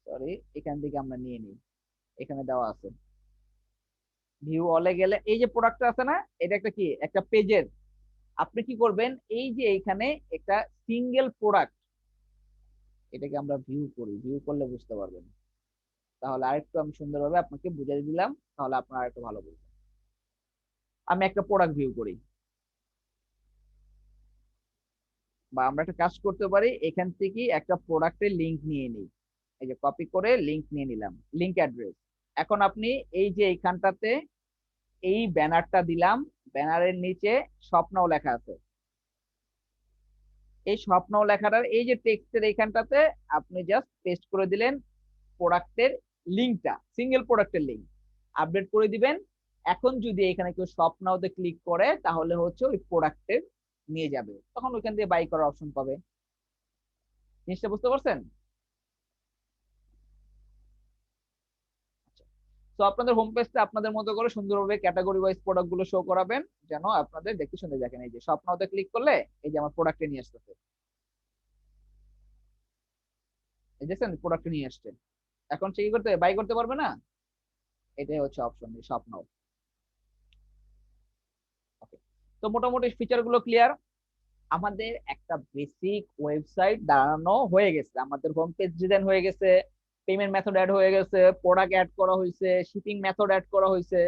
সরি এখান থেকে আমরা নিয়ে নিই, এখানে দেওয়া আছে ভিউ অলে গেলে এই যে প্রোডাক্টটা আছে না, এটা একটা কি একটা পেজের। আপনি কি করবেন, এই যে এখানে একটা সিঙ্গেল প্রোডাক্ট, এটাকে আমরা ভিউ করি, ভিউ করলে বুঝতে পারবেন। তাহলে আরেকটু আমি সুন্দরভাবে আপনাকে বুঝিয়ে দিলাম, তাহলে আপনারা একটু ভালো বুঝবেন। আমি একটা প্রোডাক্ট ভিউ করি, বা আমরা একটা কাজ করতে পারি, এখান থেকে একটা প্রোডাক্টের লিংক নিয়ে নিই, এই যে কপি করে লিংক নিয়ে নিলাম, লিংক অ্যাড্রেস। এখন আপনি এই যে এইখানটাতে এই ব্যানারটা দিলাম, ব্যানারের নিচে স্বপ্নও লেখা আছে, এই স্বপ্ন লেখাটার এই যে টেক্সটের এইখানটাতে আপনি জাস্ট পেস্ট করে দিলেন প্রোডাক্টের লিংকটা, সিঙ্গেল প্রোডাক্টের লিংক আপডেট করে দিবেন। এখন যদি এখানে কেউ শপ নাওতে ক্লিক করে তাহলে হচ্ছে ওই প্রোডাক্টের নিয়ে যাবে, তখন ওইখান দিয়ে বাই করার অপশন পাবে। জিনিসটা বুঝতে পারছেন? তো আপনাদের হোম পেজটা আপনাদের মতো করে সুন্দরভাবে ক্যাটাগরি ওয়াইজ প্রোডাক্ট গুলো শো করাবেন, যেন আপনাদের দেখতে সুন্দর। দেখেন এই যে শপ নাওতে ক্লিক করলে এই যে আমার প্রোডাক্টে নিয়ে আসতেছে, এই দেখছেন প্রোডাক্টে নিয়ে আসছে। এখন সে কি করতে বাই করতে পারবে না, এটাই হচ্ছে অপশন শপ নাও। তো মোটামুটি ফিচার গুলো ক্লিয়ার। আমাদের একটা বেসিক ওয়েবসাইট দাঁড়ানো হয়ে গেছে, আমাদের হোম পেজ ডিজাইন হয়ে গেছে, পেমেন্ট মেথড অ্যাড হয়ে গেছে, প্রোডাক্ট অ্যাড করা হয়েছে, শিপিং মেথড অ্যাড করা হয়েছে।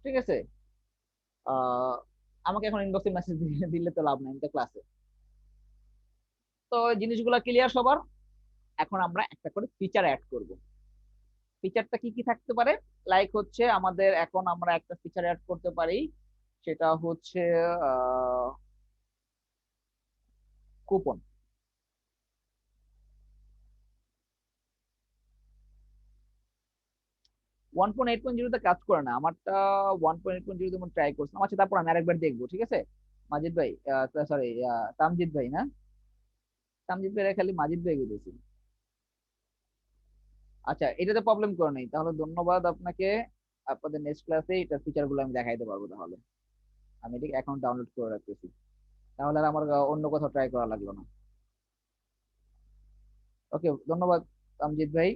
ঠিক আছে, আমাকে এখন ইনবক্সে মেসেজ দিলে তো লাভ নাই, তো ক্লাসে। তো জিনিসগুলো ক্লিয়ার সবার। এখন আমরা একটা করে ফিচার অ্যাড করব। ফিচারটা কি কি থাকতে পারে? লাইক হচ্ছে আমাদের এখন আমরা একটা ফিচার অ্যাড করতে পারি, সেটা হচ্ছে কুপন। 1.8.0 তে কাজ করে না আমারটা, 1.8.0 তে ট্রাই করছিলাম। আচ্ছা, তারপর আমি আরেকবার দেখবো, ঠিক আছে। মাজিদ ভাই, সরি, তামজিদ ভাই না, তামজিদ ভাই খালি মাজিদ ভাই বলেছি। আচ্ছা, এটাতে প্রবলেম করে নাই, তাহলে ধন্যবাদ আপনাকে। আপনাদের নেক্সট ক্লাসে এটা ফিচার গুলো আমি দেখাইতে পারবো। তাহলে আমি এটি অ্যাকাউন্ট ডাউনলোড করে রাখতেছি, তাহলে আর আমার অন্য কোথাও ট্রাই করা লাগলো না। ওকে, ধন্যবাদ তামজিদ ভাই।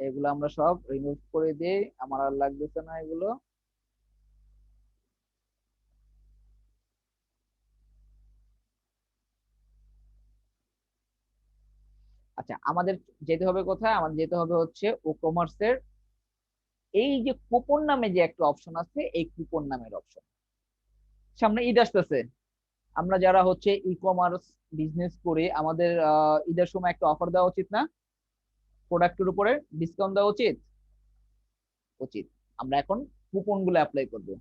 এগুলো আমরা সব রিমুভ করে দিই, আমার আর লাগতেছে না এগুলো। আচ্ছা, আমাদের যেতে হবে কোথায়? আমাদের যেতে হবে হচ্ছে ও কমার্সের এই যে কুপন নামে যে একটা অপশন আছে, এই কুপন নামের অপশন। সামনে ঈদ আসতেছে, আমরা যারা হচ্ছে ই কমার্স বিজনেস করি, আমাদের ঈদের সময় একটা অফার দেওয়া উচিত না? প্রোডাক্টের উপরে ডিসকাউন্ট দেওয়া উচিত উচিত। আমরা এখন কুপন গুলো অ্যাপ্লাই করবো।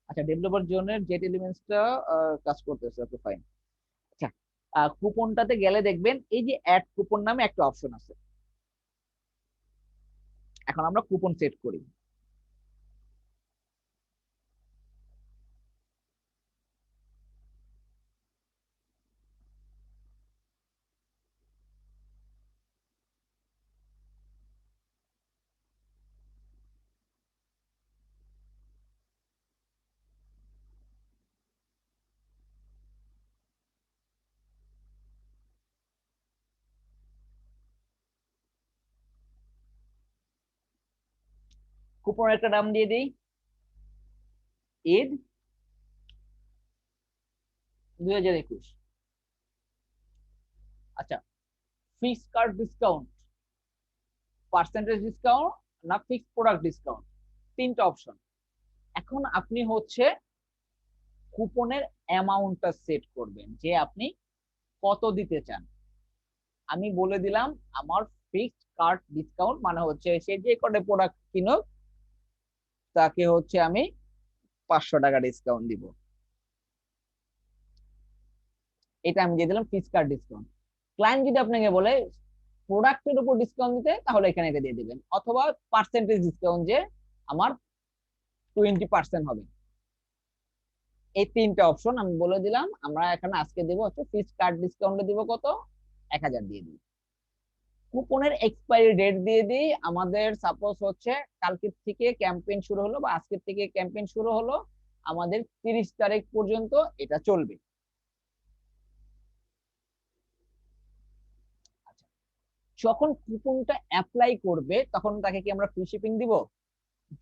আচ্ছা, ডেভেলপার জোনের জেট এলিমেন্টসটা কাজ করতেছে, ওকে ফাইন। আচ্ছা, কুপনটাতে গেলে দেখবেন এই যে অ্যাড কুপন নামে একটা অপশন আছে। এখন আমরা কুপন সেট করি। কুপনের একটা নাম দিয়ে দিই, ঈদ 2021। আচ্ছা, fix card discount, percentage discount, না ফিক্স প্রোডাক্ট ডিসকাউন্ট, তিনটা অপশন। এখন আপনি হচ্ছে কুপনের অ্যামাউন্টটা সেট করবেন যে আপনি কত দিতে চান। আমি বলে দিলাম আমার ফিক্সড কার্ড ডিসকাউন্ট মানে হচ্ছে সে যে কটা প্রোডাক্ট কিনুক তাকে হচ্ছে আমি 500 টাকা ডিসকাউন্ট দিব। এটা আমি দিয়ে দিলাম ফিক্সড কার্ড ডিসকাউন্ট। ক্লায়েন্ট যদি আপনাকে বলে প্রোডাক্টের উপর ডিসকাউন্ট দিতে, তাহলে এখানে এটা দিয়ে দিবেন, অথবা পার্সেন্টেজ ডিসকাউন্ট যে আমার 20% হবে। এই তিনটা অপশন আমি বলে দিলাম। আমরা এখানে আজকে দিব হচ্ছে ফিক্সড কার্ড ডিসকাউন্টে দিব কত, 1000 দিয়ে দিই। কুপনের এক্সপায়ারি ডেট দিয়ে দিই, আমাদের সাপোজ হচ্ছে কালকের থেকে ক্যাম্পেইন শুরু হলো বা আজকের থেকে ক্যাম্পেইন শুরু হলো, আমাদের 30 তারিখ পর্যন্ত এটা চলবে। আচ্ছা, যখন কুপনটা অ্যাপ্লাই করবে তখন তাকে কি আমরা ফ্রি শিপিং দিব?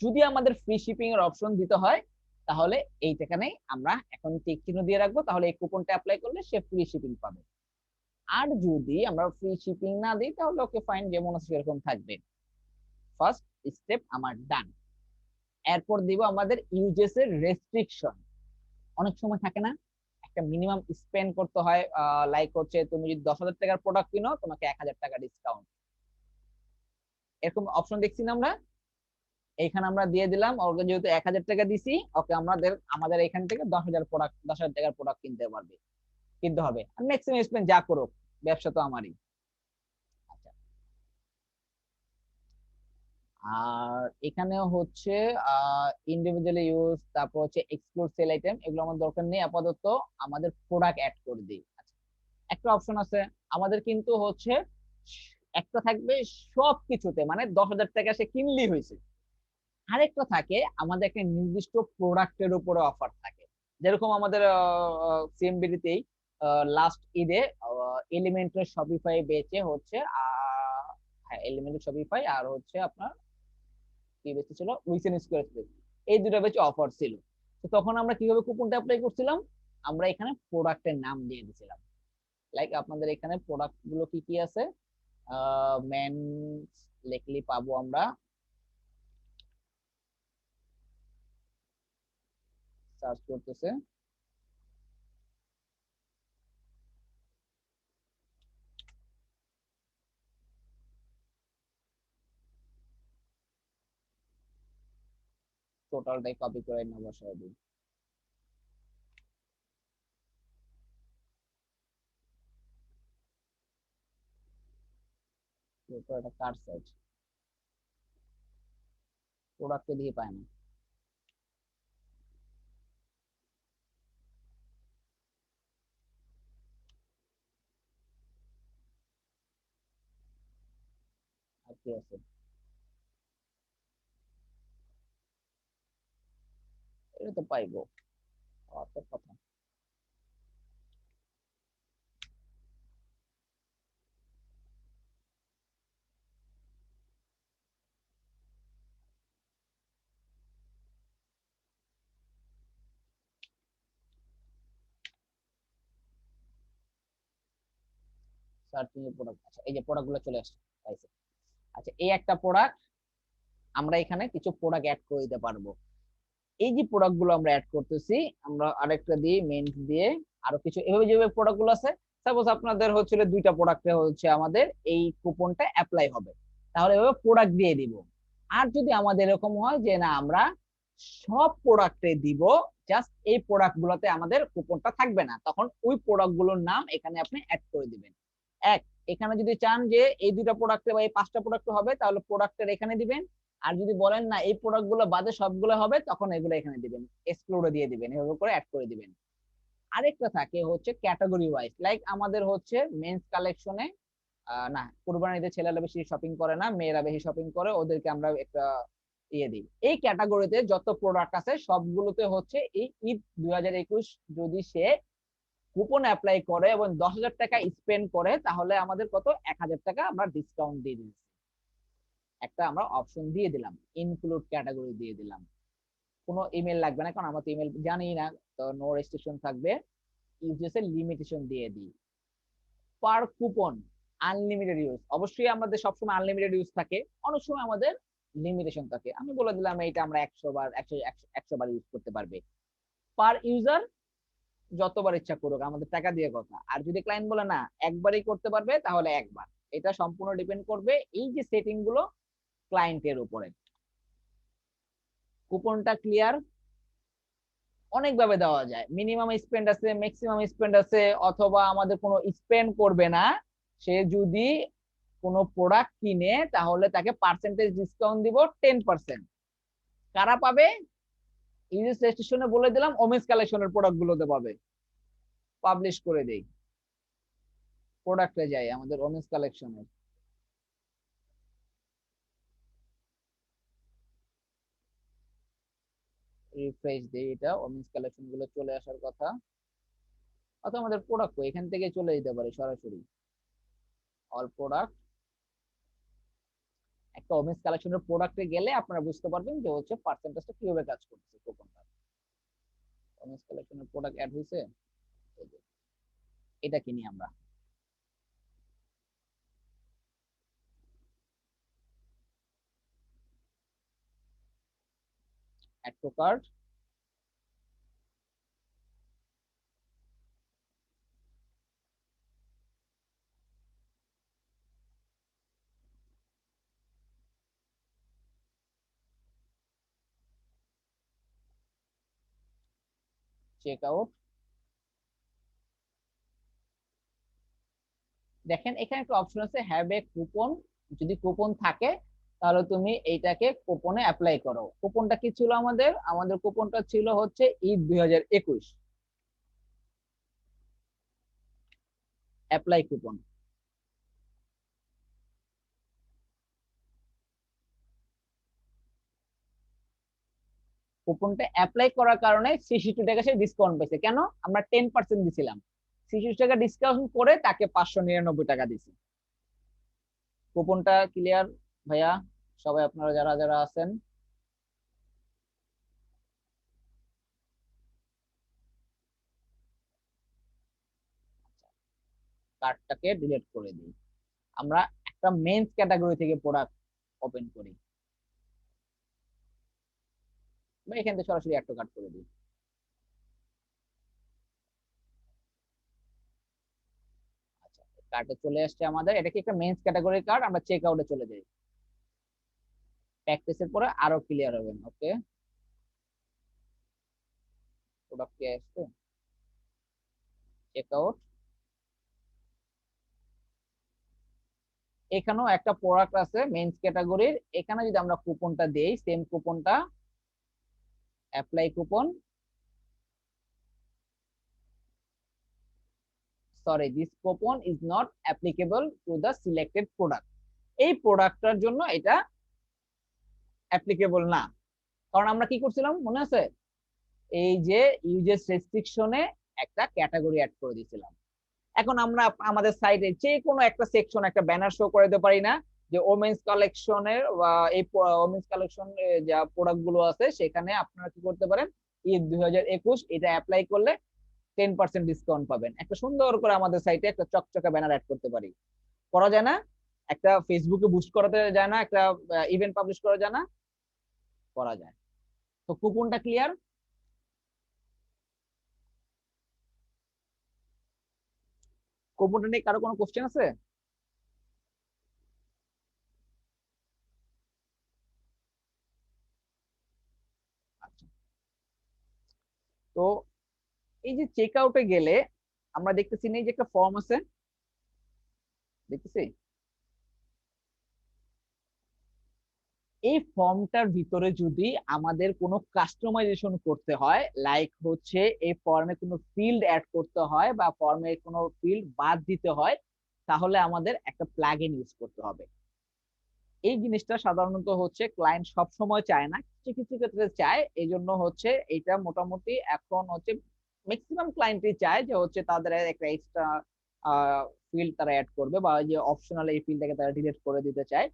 যদি আমাদের ফ্রি শিপিং এর অপশন দিতে হয়, তাহলে এইখানে আমরা এখন টিক চিহ্ন দিয়ে রাখবো, তাহলে এই কুপনটা অ্যাপ্লাই করলে সে ফ্রি শিপিং পাবে। আর যদি আমরা ফ্রি শিপিং না দিই, তাহলে ওকে ফাইন, যেমন আছে সেরকম থাকবে। ফার্স্ট স্টেপ আমার ডান। এরপর দিব আমাদের ইউজেস এর রেস্ট্রিকশন। অনেক সময় থাকে না, একটা মিনিমাম স্পেন্ড করতে হয়, লাইক হচ্ছে তুমি যদি 10,000 টাকার প্রোডাক্ট কিনো তোমাকে 1000 টাকা ডিসকাউন্ট, এরকম অপশন দেখছি না আমরা। এইখানে আমরা দিয়ে দিলাম, ওকে যেহেতু 1000 টাকা দিছি, ওকে আমাদের আমাদের এখান থেকে 10,000 টাকার প্রোডাক্ট কিনতে পারবে, কিনতে হবে। আর ম্যাক্সিমাম স্পেন্ড যা করুক, ব্যবসা তো আমারই। আচ্ছা, আর এখানে হচ্ছে ইন্ডিভিজুয়ালি ইউজ, তারপর হচ্ছে এক্সক্লুড সেল আইটেম, এগুলো আমার দরকার নেই আপাতত। আমাদের প্রোডাক্ট অ্যাড করে দিই। আচ্ছা, একটা অপশন আছে আমাদের কিন্তু হচ্ছে একটা থাকবে সবকিছুতে, মানে 10,000 টাকা সে কিনলেই হয়েছে। আরেকটা থাকে আমাদের একটা নির্দিষ্ট প্রোডাক্টের উপরে অফার থাকে, যেরকম আমাদের সিএমবিডিতেই লাস্ট ঈদে এলিমেন্টের শপিফাই বেচে হচ্ছে হ্যাঁ, এলিমেন্টের শপিফাই আর হচ্ছে আপনার কি বেঁচে ছিল, উইসেন স্কোয়ার, এই দুটো বেচে অফার ছিল। তো তখন আমরা কিভাবে কুপনটা অ্যাপ্লাই করছিলাম, আমরা এখানে প্রোডাক্টের নাম দিয়ে দিয়েছিলাম। লাইক আপনাদের এখানে প্রোডাক্ট গুলো কি কি আছে, মেন লিখলি পাবো আমরা, সার্চ করতেছে, টোটালটাই কপি করে না বসায় দিই। এরপর একটা কার সাইজ, প্রোডাক্টে দিয়ে পায় না। আর কি আছে, এটা তো পাইবো, অত কথা। সার্চিং এর প্রোডাক্ট, আচ্ছা এই যে প্রোডাক্ট গুলো চলে আসছে, পাইছে। আচ্ছা এই একটা প্রোডাক্ট, আমরা এখানে কিছু প্রোডাক্ট অ্যাড করে দিতে পারবো। এই যে প্রোডাক্ট গুলো আমরা অ্যাড করতেছি, আমরা আরেকটা দিয়ে মেন দিয়ে আরো কিছু এভাবে যেভাবে প্রোডাক্ট গুলো আছে, সাপোজ আপনাদের হচ্ছিল দুইটা প্রোডাক্টে হচ্ছে আমাদের এই কুপনটা অ্যাপ্লাই হবে, তাহলে এভাবে প্রোডাক্ট দিয়ে দিব। আর যদি আমাদের এরকম হয় যে না আমরা সব প্রোডাক্টে দিব, জাস্ট এই প্রোডাক্ট গুলোতে আমাদের কুপনটা থাকবে না, তখন ওই প্রোডাক্ট গুলোর নাম এখানে আপনি অ্যাড করে দিবেন। এক, এখানে যদি চান যে এই দুইটা প্রোডাক্টে বা এই পাঁচটা প্রোডাক্ট হবে, তাহলে প্রোডাক্টের এখানে দিবেন। আর যদি বলেন না এই প্রোডাক্ট গুলো বাদে সবগুলো হবে, তখন এগুলো এখানে দিবেন, এক্সক্লুডে দিয়ে দিবেন, এভাবে করে অ্যাড করে দিবেন। আরেকটা থাকে হচ্ছে ক্যাটাগরি ওয়াইজ, লাইক আমাদের হচ্ছে মেন্স কালেকশনে, না কুরবানির ঈদে ছেলেরা বেশি শপিং করে না, মেয়েরা বেশি শপিং করে, ওদেরকে আমরা একটা ইয়ে দিই। এই ক্যাটাগরিতে যত প্রোডাক্ট আছে সবগুলোতে হচ্ছে এই ঈদ 2021 যদি সে কুপন অ্যাপ্লাই করে এবং 10,000 টাকা স্পেন্ড করে, তাহলে আমাদের কত 1,000 টাকা আমরা ডিসকাউন্ট দিয়ে দিচ্ছি। একটা আমরা অপশন দিয়ে দিলাম, ইনক্লুড ক্যাটাগরি দিয়ে দিলাম। কোনো ইমেল লাগবে না, কারণ আমরা তো ইমেল জানি না, তো নো রেস্ট্রিকশন থাকবে। ইউজেসের লিমিটেশন দিয়ে দিই, পার কুপন আনলিমিটেড ইউজ, অবশ্যই আমাদের সবসময় আনলিমিটেড ইউজ থাকে, অনেক সময় আমাদের লিমিটেশন থাকে, আমি বলে দিলাম এইটা আমরা 100 বার 100 বার ইউজ করতে পারবে। পার ইউজার যতবার ইচ্ছা করুক, আমাদের টাকা দিয়ে কথা। আর যদি ক্লায়েন্ট বলে না একবারই করতে পারবে, তাহলে একবার। এটা সম্পূর্ণ ডিপেন্ড করবে এই যে সেটিং গুলো ক্লায়েন্টের উপরে। কুপনটা ক্লিয়ার, অনেকভাবে দেওয়া যায়, মিনিমাম স্পেন্ড আছে, ম্যাক্সিমাম স্পেন্ড আছে, অথবা আমাদের কোনো স্পেন্ড করবে না, সে যদি কোনো প্রোডাক্ট কিনে তাহলে তাকে পার্সেন্টেজ ডিসকাউন্ট দিব 10%। কারা পাবে, ইউএস রেজিস্ট্রেশনে বলে দিলাম, ওমেন্স কালেকশনের প্রোডাক্ট গুলোতে পাবে। পাবলিশ করে দেই, প্রোডাক্টে যাই আমাদের ওমেন্স কালেকশনের, রিফ্রেশ দিই, এটা ওমেন্স কালেকশন গুলো চলে আসার কথা। অথবা আমাদের প্রোডাক্ট এখান থেকে চলে যেতে পারে সরাসরি, অল প্রোডাক্ট। একটা ওমেন্স কালেকশনের প্রোডাক্টে গেলে আপনারা বুঝতে পারবেন যে হচ্ছে পার্সেন্টেজটা কিভাবে কাজ করছে কুপনটা। ওমেন্স কালেকশনের প্রোডাক্ট অ্যাড হয়েছে, এটা কিনি আমরা, add to cart, check out. দেখেন এখানে একটা অপশন আছে হ্যাভ এ কুপন, যদি কুপন থাকে তাহলে তুমি এইটাকে কুপনে অ্যাপ্লাই করো। কুপনটা কি ছিল আমাদের, আমাদের কুপনটা ছিল হচ্ছে ঈদ 2021 অ্যাপ্লাই কুপন। কুপনটা অ্যাপ্লাই করার কারণে 66 টাকা সে ডিসকাউন্ট পেয়েছে। কেন, আমরা 10% দিছিলাম, 66 টাকা ডিসকাউন্ট করে তাকে 599 টাকা দিছি। কুপনটা ক্লিয়ার ভাইয়া, সবাই আপনারা যারা যারা আছেন? কার্টটাকে ডিলিট করে দিই। আমরা একটা মেন্স ক্যাটাগরি থেকে প্রোডাক্ট ওপেন করি, বা এখান থেকে সরাসরি একটা কার্ট করে দিই। আচ্ছা, কার্টে চলে আসছে আমাদের, এটা কি একটা মেন্স ক্যাটাগরি কার্ট। আমরা চেক আউটে চলে যাই, প্র্যাকটিসের পরে আরো ক্লিয়ার হবেন। ওকে, প্রোডাক্ট কি আসছে, চেক আউট। এখানেও একটা প্রোডাক্ট আছে মেন্স ক্যাটাগরির, এখানে যদি আমরা কুপনটা দেই, সেম কুপনটা, apply coupon, sorry this coupon is not applicable to the selected product. এই প্রোডাক্টটার জন্য এটা অ্যাপ্লিকেবল না। কারণ আমরা কি করছিলাম মনে আছে, এই যে ইউজেস রেস্ট্রিকশনে একটা ক্যাটাগরি অ্যাড করে দিয়েছিলাম। এখন আমরা আমাদের সাইটে যে কোনো একটা সেকশন একটা ব্যানার শো করে দিতে পারি না, যে ওমেন্স কালেকশনের বা এই ওমেন্স কালেকশন যা প্রোডাক্ট গুলো আছে সেখানে আপনারা কি করতে পারেন, ঈদ 2021 এটা অ্যাপ্লাই করলে 10% ডিসকাউন্ট পাবেন। একটা সুন্দর করে আমাদের সাইটে একটা চকচকে ব্যানার অ্যাড করতে পারি, করা যায় না? একটা ফেসবুকে বুস্ট করাতে যায় না, একটা ইভেন্ট পাবলিশ করা যায় না? করা যায়। তো কুপনটা ক্লিয়ার? কুপনটা নিয়ে কারো কোনো কোশ্চেন আছে? আচ্ছা, তো এই যে চেক আউটে গেলে আমরা দেখতেছি না, এই যে একটা ফর্ম আছে, দেখতেছি এই ফর্মটার ভিতরে যদি আমাদের কোনো কাস্টমাইজেশন করতে হয়, লাইক হচ্ছে এই ফর্মে কোনো ফিল্ড অ্যাড করতে হয় বা ফর্মে কোনো ফিল্ড বাদ দিতে হয়, তাহলে আমাদের একটা প্লাগইন ইউজ করতে হবে। এই জিনিসটা সাধারণত হচ্ছে ক্লায়েন্ট সব সময় চায় না, কিছু কিছু ক্ষেত্রে চায়। এই জন্য হচ্ছে এটা মোটামুটি এখন হচ্ছে ম্যাক্সিমাম ক্লায়েন্টই চায় যে হচ্ছে তাদের একটা এক্সট্রা ফিল্ড তারা অ্যাড করবে, বা যে অপশনাল এই ফিল্ডটাকে তারা ডিলিট করে দিতে চায়।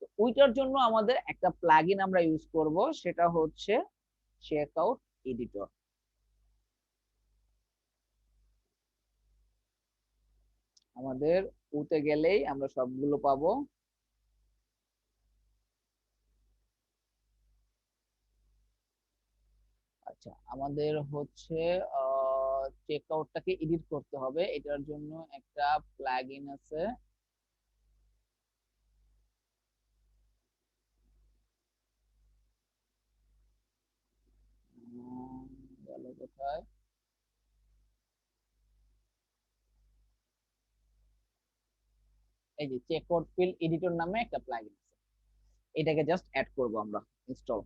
তো ওইটার জন্য আমাদের একটা প্লাগইন আমরা ইউজ করব, সেটা হচ্ছে চেকআউট এডিটর। আমাদের ওতে গেলেই আমরা সবগুলো পাবো। আচ্ছা, আমাদের হচ্ছে চেক আউটটাকে এডিট করতে হবে, এটার জন্য একটা প্লাগইন আছে। গেল কোথায়, এই যে চেক আউট ফিল্ড এডিটর নামে একটা প্লাগইন আছে, এটাকে জাস্ট অ্যাড করব আমরা, ইনস্টল।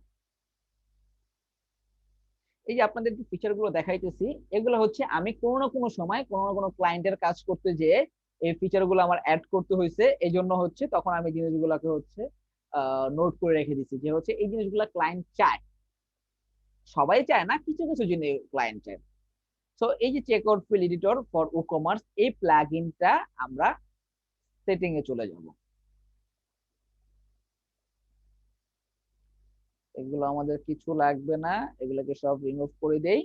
এই যে আপনাদের যে ফিচার গুলো দেখাইতেছি, এগুলো হচ্ছে আমি কোনো না কোনো সময় কোনো না কোনো ক্লায়েন্টের কাজ করতে যেয়ে এই ফিচার গুলো আমার অ্যাড করতে হয়েছে। এই জন্য হচ্ছে তখন আমি জিনিসগুলোকে হচ্ছে নোট করে রেখে দিচ্ছি, যে হচ্ছে এই জিনিসগুলো ক্লায়েন্ট চায়। সবাই চায় না, কিছু কিছু জিনিস ক্লায়েন্ট চায়। সো এই যে check out field editor for e commerce, এই প্লাগইনটা আমরা সেটিং এ চলে যাব। এগুলো আমাদের কিছু লাগবে না, এগুলোকে সব রিমুভ করে দেই।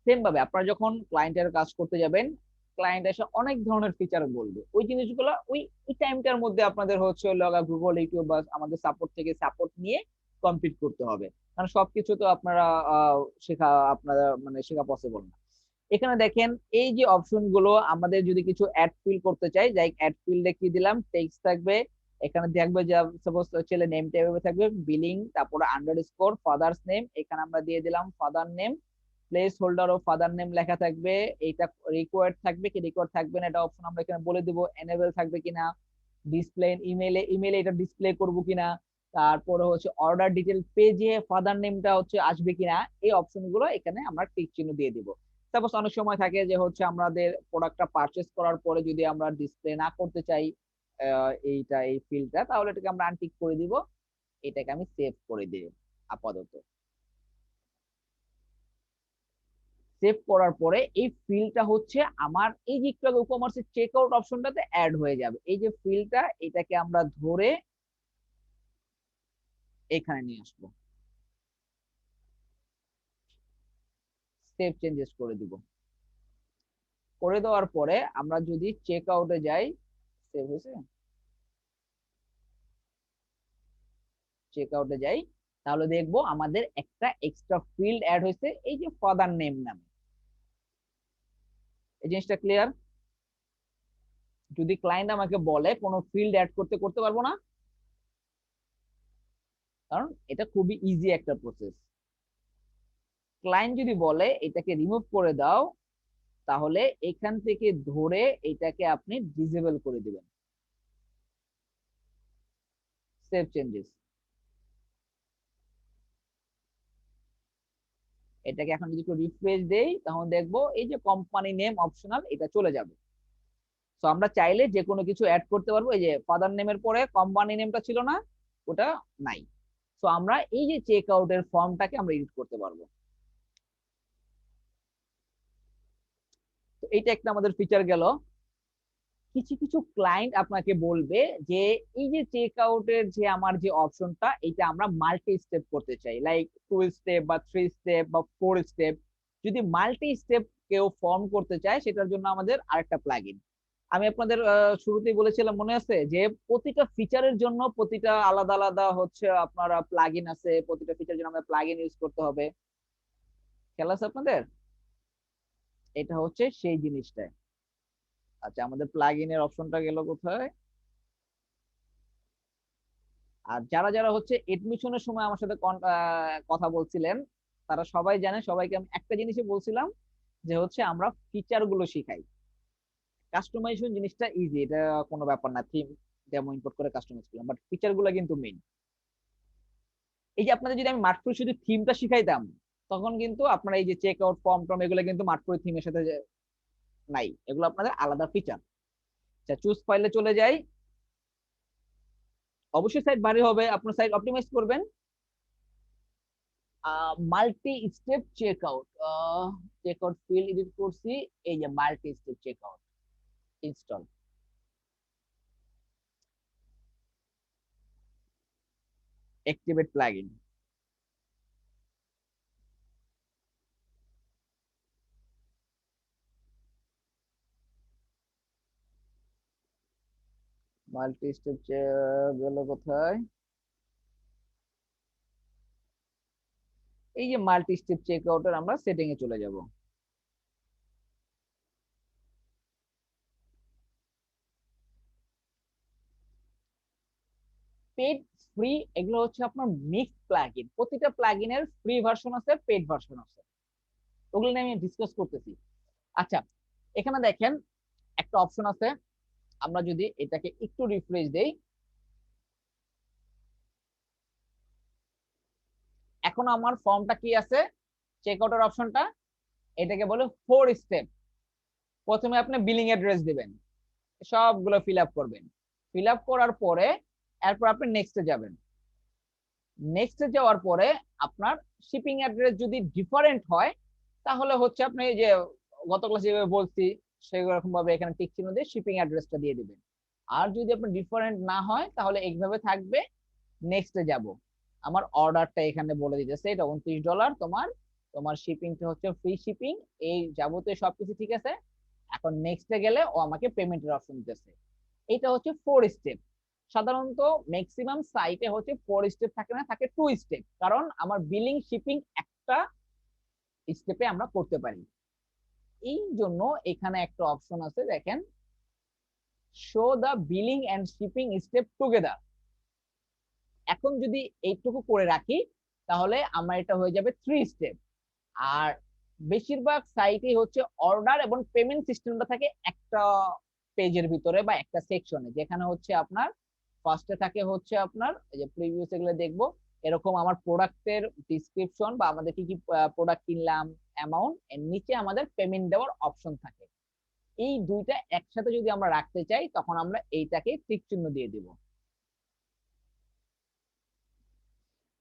সেম ভাবে আপনারা যখন ক্লায়েন্টের কাজ করতে যাবেন, ক্লায়েন্ট এসে অনেক ধরনের ফিচার বলবে, ওই জিনিসগুলো ওই ওই টাইমটার মধ্যে আপনাদের হচ্ছে লগা গুগল, ইউটিউব বা আমাদের সাপোর্ট থেকে সাপোর্ট নিয়ে কমপ্লিট করতে হবে। কারণ সবকিছু তো আপনারা শেখা আপনারা মানে শেখা পসিবল না। এখানে দেখেন এই যে অপশন গুলো, আমাদের যদি কিছু অ্যাড ফিল করতে চাই, যাই অ্যাড ফিল্ডে কি দিলাম, টেক্সট থাকবে। এখানে দেখবে যে সাপোজ ছেলে নেম টাইপে থাকবে বিলিং, তারপরে আন্ডারস্কোর ফাদার্স নেম, এখানে আমরা দিয়ে দিলাম ফাদার নেম, প্লেস হোল্ডার ও ফাদার নেম লেখা থাকবে। এইটা রিকোয়ার্ড থাকবে কি রিকোয়ার্ড থাকবে না, এটা অপশন আমরা এখানে বলে দিব, এনেবল থাকবে কিনা, ডিসপ্লে ইমেইলে ইমেইলে এটা ডিসপ্লে করব কিনা, তারপরে হচ্ছে অর্ডার ডিটেল পেজে ফাদার নেমটা হচ্ছে আসবে কিনা, এই অপশন গুলো এখানে আমরা টিক চিহ্ন দিয়ে দিব। সাপোজ অনেক সময় থাকে যে হচ্ছে আমাদের প্রোডাক্টটা পারচেস করার পরে যদি আমরা ডিসপ্লে না করতে চাই এইটা এই ফিল্ডটা, তাহলে এটাকে আমরা আনটিক করে দিব, এটাকে আমি সেভ করে দিই আপাতত। সেভ করার পরে এই ফিল্ডটা হচ্ছে আমার এই যে একটু আগে ই-কমার্সের চেক আউট অপশনটাতে অ্যাড হয়ে যাবে। এই যে ফিল্ডটা, এটাকে আমরা ধরে এখানে নিয়ে আসবো, সেভ চেঞ্জেস করে দিব। করে দেওয়ার পরে আমরা যদি চেক আউটে যাই, সেভ হয়েছে, চেক আউটে যাই, তাহলে দেখবো আমাদের একটা এক্সট্রা ফিল্ড অ্যাড হয়েছে, এই যে ফাদার নেম নামে। এই জিনিসটা ক্লিয়ার? যদি ক্লায়েন্ট আমাকে বলে কোনো ফিল্ড অ্যাড করতে, করতে পারবো না, কারণ এটা খুবই ইজি একটা প্রসেস। ক্লায়েন্ট যদি বলে এটাকে রিমুভ করে দাও, তাহলে এখান থেকে ধরে এটাকে আপনি ডিসেবল করে দিবেন। সেভ চেঞ্জেস, এটাকে এখন যদি একটু রিফ্রেশ দেই, তখন দেখবো এই যে কোম্পানি নেম অপশনাল, এটা চলে যাবে। তো আমরা চাইলে যে কোনো কিছু অ্যাড করতে পারবো। এই যে ফাদার নেমের পরে কোম্পানি নেমটা ছিল না, ওটা নাই। তো আমরা এই যে চেক আউটের ফর্মটাকে আমরা এডিট করতে পারবো। তো এইটা একটা আমাদের ফিচার গেল। কিছু কিছু ক্লায়েন্ট আপনাকে বলবে যে এই যে চেক আউটের যে আমার যে অপশনটা, এটা আমরা মাল্টি স্টেপ করতে চাই, লাইক 2 স্টেপ বা 3 স্টেপ বা 4 স্টেপ। যদি মাল্টি স্টেপ কেউ ফর্ম করতে চায়, সেটার জন্য আমাদের আরেকটা প্লাগইন। আমি আপনাদের শুরুতেই বলেছিলাম, মনে আছে, যে প্রতিটা ফিচারের জন্য প্রতিটা আলাদা আলাদা হচ্ছে আপনারা প্লাগইন আছে, প্রতিটা ফিচারের জন্য আমরা প্লাগইন ইউজ করতে হবে। খেয়াল আছে আপনাদের? এটা হচ্ছে সেই জিনিসটা। আচ্ছা, আমাদের প্লাগইনের অপশনটা গেল কোথায়? আর যারা যারা হচ্ছে এডমিশনের সময় আমার সাথে কথা বলছিলেন, তারা সবাই জানে, সবাইকে আমি একটা জিনিসই বলছিলাম, যে হচ্ছে আমরা ফিচার গুলো শিখাই। কাস্টমাইজেশন জিনিসটা ইজি, এটা কোনো ব্যাপার না, থিম ডেমো ইম্পোর্ট করে কাস্টমাইজ করলাম, বাট ফিচার গুলো কিন্তু মেইন। এই যে আপনাদের যদি আমি মাঠপুরে শুধু থিমটা শিখাইতাম, তখন কিন্তু আপনারা এই যে চেক আউট ফর্ম টর্ম এগুলো কিন্তু মাঠপুরে থিমের সাথে নাই, এগুলো আপনাদের আলাদা ফিচার। আচ্ছা, চুজ ফাইলে চলে যাই। অবশ্যই সাইট ভারী হবে, আপনার সাইট অপটিমাইজ করবেন। Multi step check out, check out field edit করছি, এই যে multi step check out install. Activate plugin. Multi step গেল কোথায়? এই যে মাল্টি স্টেপ চেক আউটের আমরা সেটিং এ চলে যাব। পেড, ফ্রি, এগুলো হচ্ছে আপনার মিক্সড প্লাগইন। প্রতিটা প্লাগইনের ফ্রি ভার্সন আছে, পেড ভার্সন আছে, ওগুলো নিয়ে আমি ডিসকাস করতেছি। আচ্ছা, এখানে দেখেন একটা অপশন আছে, আমরা যদি এটাকে একটু রিফ্রেশ দেই, এখন আমার ফর্মটা কি আছে, চেক আউটের অপশনটা, এটাকে বলে 4 স্টেপ। প্রথমে আপনি বিলিং অ্যাড্রেস দিবেন, সবগুলো ফিল আপ করবেন। ফিল আপ করার পরে এরপর আপনি নেক্সটে যাবেন। নেক্সটে যাওয়ার পরে আপনার শিপিং অ্যাড্রেস যদি ডিফারেন্ট হয়, তাহলে হচ্ছে আপনি যে গত ক্লাসে যেভাবে বলছি সেরকম ভাবে এখানে টিক চিহ্ন দিয়ে শিপিং অ্যাড্রেসটা দিয়ে দিবেন। আর যদি আপনার ডিফারেন্ট না হয়, তাহলে এইভাবে থাকবে। নেক্সটে যাব, আমার অর্ডারটা এখানে বলে দিতেছে, এটা $29 তোমার, তোমার শিপিংটা হচ্ছে ফ্রি শিপিং, এই যাবতীয় সবকিছু ঠিক আছে। এখন নেক্সটে গেলে ও আমাকে পেমেন্টের অপশন দিতেছে। এটা হচ্ছে 4 স্টেপ। সাধারণত ম্যাক্সিমাম সাইটে হচ্ছে 4 স্টেপ থাকে না, থাকে 2 স্টেপ, কারণ আমার বিলিং শিপিং একটা স্টেপে আমরা করতে পারি। এই জন্য এখানে একটা অপশন আছে, দেখেন, show the billing and shipping step together. এখন যদি এইটুকু করে রাখি, তাহলে আমার এটা হয়ে যাবে 3 স্টেপ। আর বেশিরভাগ সাইটে হচ্ছে অর্ডার এবং পেমেন্ট সিস্টেমটা থাকে একটা পেজের ভিতরে বা একটা সেকশনে, যেখানে হচ্ছে আপনার ফার্স্টে থাকে হচ্ছে আপনার এই যে প্রিভিউস, এগুলো দেখবো এরকম আমার প্রোডাক্টের ডিসক্রিপশন বা আমাদের কি কি প্রোডাক্ট কিনলাম, অ্যামাউন্ট, এর নিচে আমাদের পেমেন্ট দেওয়ার অপশন থাকে। এই দুইটা একসাথে যদি আমরা রাখতে চাই, তখন আমরা এইটাকে টিক চিহ্ন দিয়ে দিব।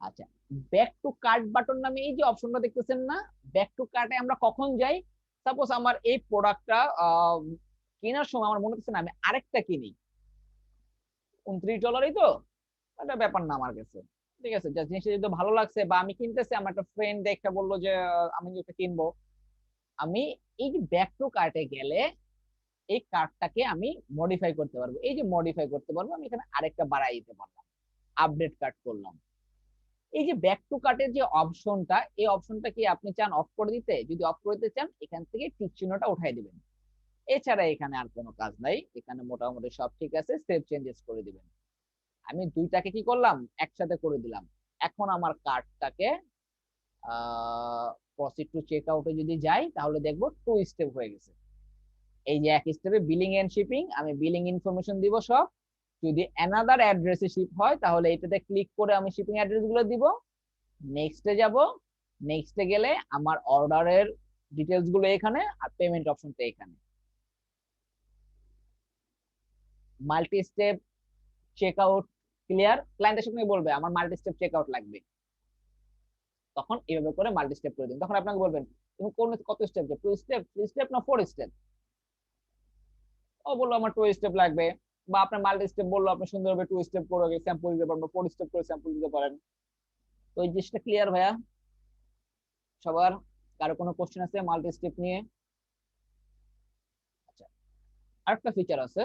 আচ্ছা, ব্যাক টু কার্ট বাটন নামে এই যে অপশনটা দেখতেছেন না, ব্যাক টু কার্টে আমরা কখন যাই? সাপোজ আমার এই প্রোডাক্টটা কেনার সময় আমার মনে হচ্ছে না, আমি আরেকটা কিনি, $29 তো, এটা ব্যাপার না আমার কাছে, ঠিক আছে, জিনিসটা যদি ভালো লাগছে বা আমি কিনতেছি, আমার একটা ফ্রেন্ড দেখে বললো যে আমি এটা কিনবো, আমি এই যে ব্যাক টু কার্টে গেলে এই কার্ডটাকে আমি মডিফাই করতে পারবো। এই যে মডিফাই করতে পারবো, আমি এখানে আরেকটা বাড়াই দিতে পারলাম, আপডেট কার্ড করলাম। এই যে ব্যাক টু কার্টের যে অপশনটা, এই অপশনটা কি আপনি চান অফ করে দিতে? যদি অফ করে দিতে চান, এখান থেকে টিক চিহ্নটা উঠাই দিবেন। এছাড়া এখানে আর কোনো কাজ নাই, এখানে মোটামুটি সব ঠিক আছে, সেভ চেঞ্জেস করে দিবেন। আমি দুইটাকে কি করলাম, একসাথে করে দিলাম। এখন আমার কার্ডটাকে প্রসিড টু চেক আউটে যদি যাই, তাহলে দেখবো 2 স্টেপ হয়ে গেছে। এই যে এক স্টেপে বিলিং এন্ড শিপিং, আমি বিলিং ইনফরমেশন দিব সব। যদি অ্যানাদার অ্যাড্রেসে শিপ হয়, তাহলে এটাতে ক্লিক করে আমি শিপিং অ্যাড্রেস গুলো দিব। নেক্সটে যাব, নেক্সটে গেলে আমার অর্ডারের ডিটেলস গুলো এখানে, আর পেমেন্ট অপশনটা এখানে। Multi step check out clear, ক্লায়েন্টের সঙ্গে বলবে আমার মাল্টি স্টেপ চেক আউট লাগবে, তখন এইভাবে করে মাল্টি স্টেপ করে দিন। তখন আপনাকে বলবেন তুমি কোন কত স্টেপ, 2 স্টেপ, 3 স্টেপ না 4 স্টেপ? ও বললো আমার 2 স্টেপ লাগবে। বা আপনার মাল্টি স্টেপ বললো, আপনি সুন্দরভাবে 2 স্টেপ করে স্যাম্পল দিতে পারেন, 4 স্টেপ করে স্যাম্পল দিতে পারেন। তো এই জিনিসটা ক্লিয়ার ভাইয়া সবার? কারো কোনো কোশ্চেন আছে মাল্টি স্টেপ নিয়ে? আচ্ছা, আরেকটা ফিচার আছে,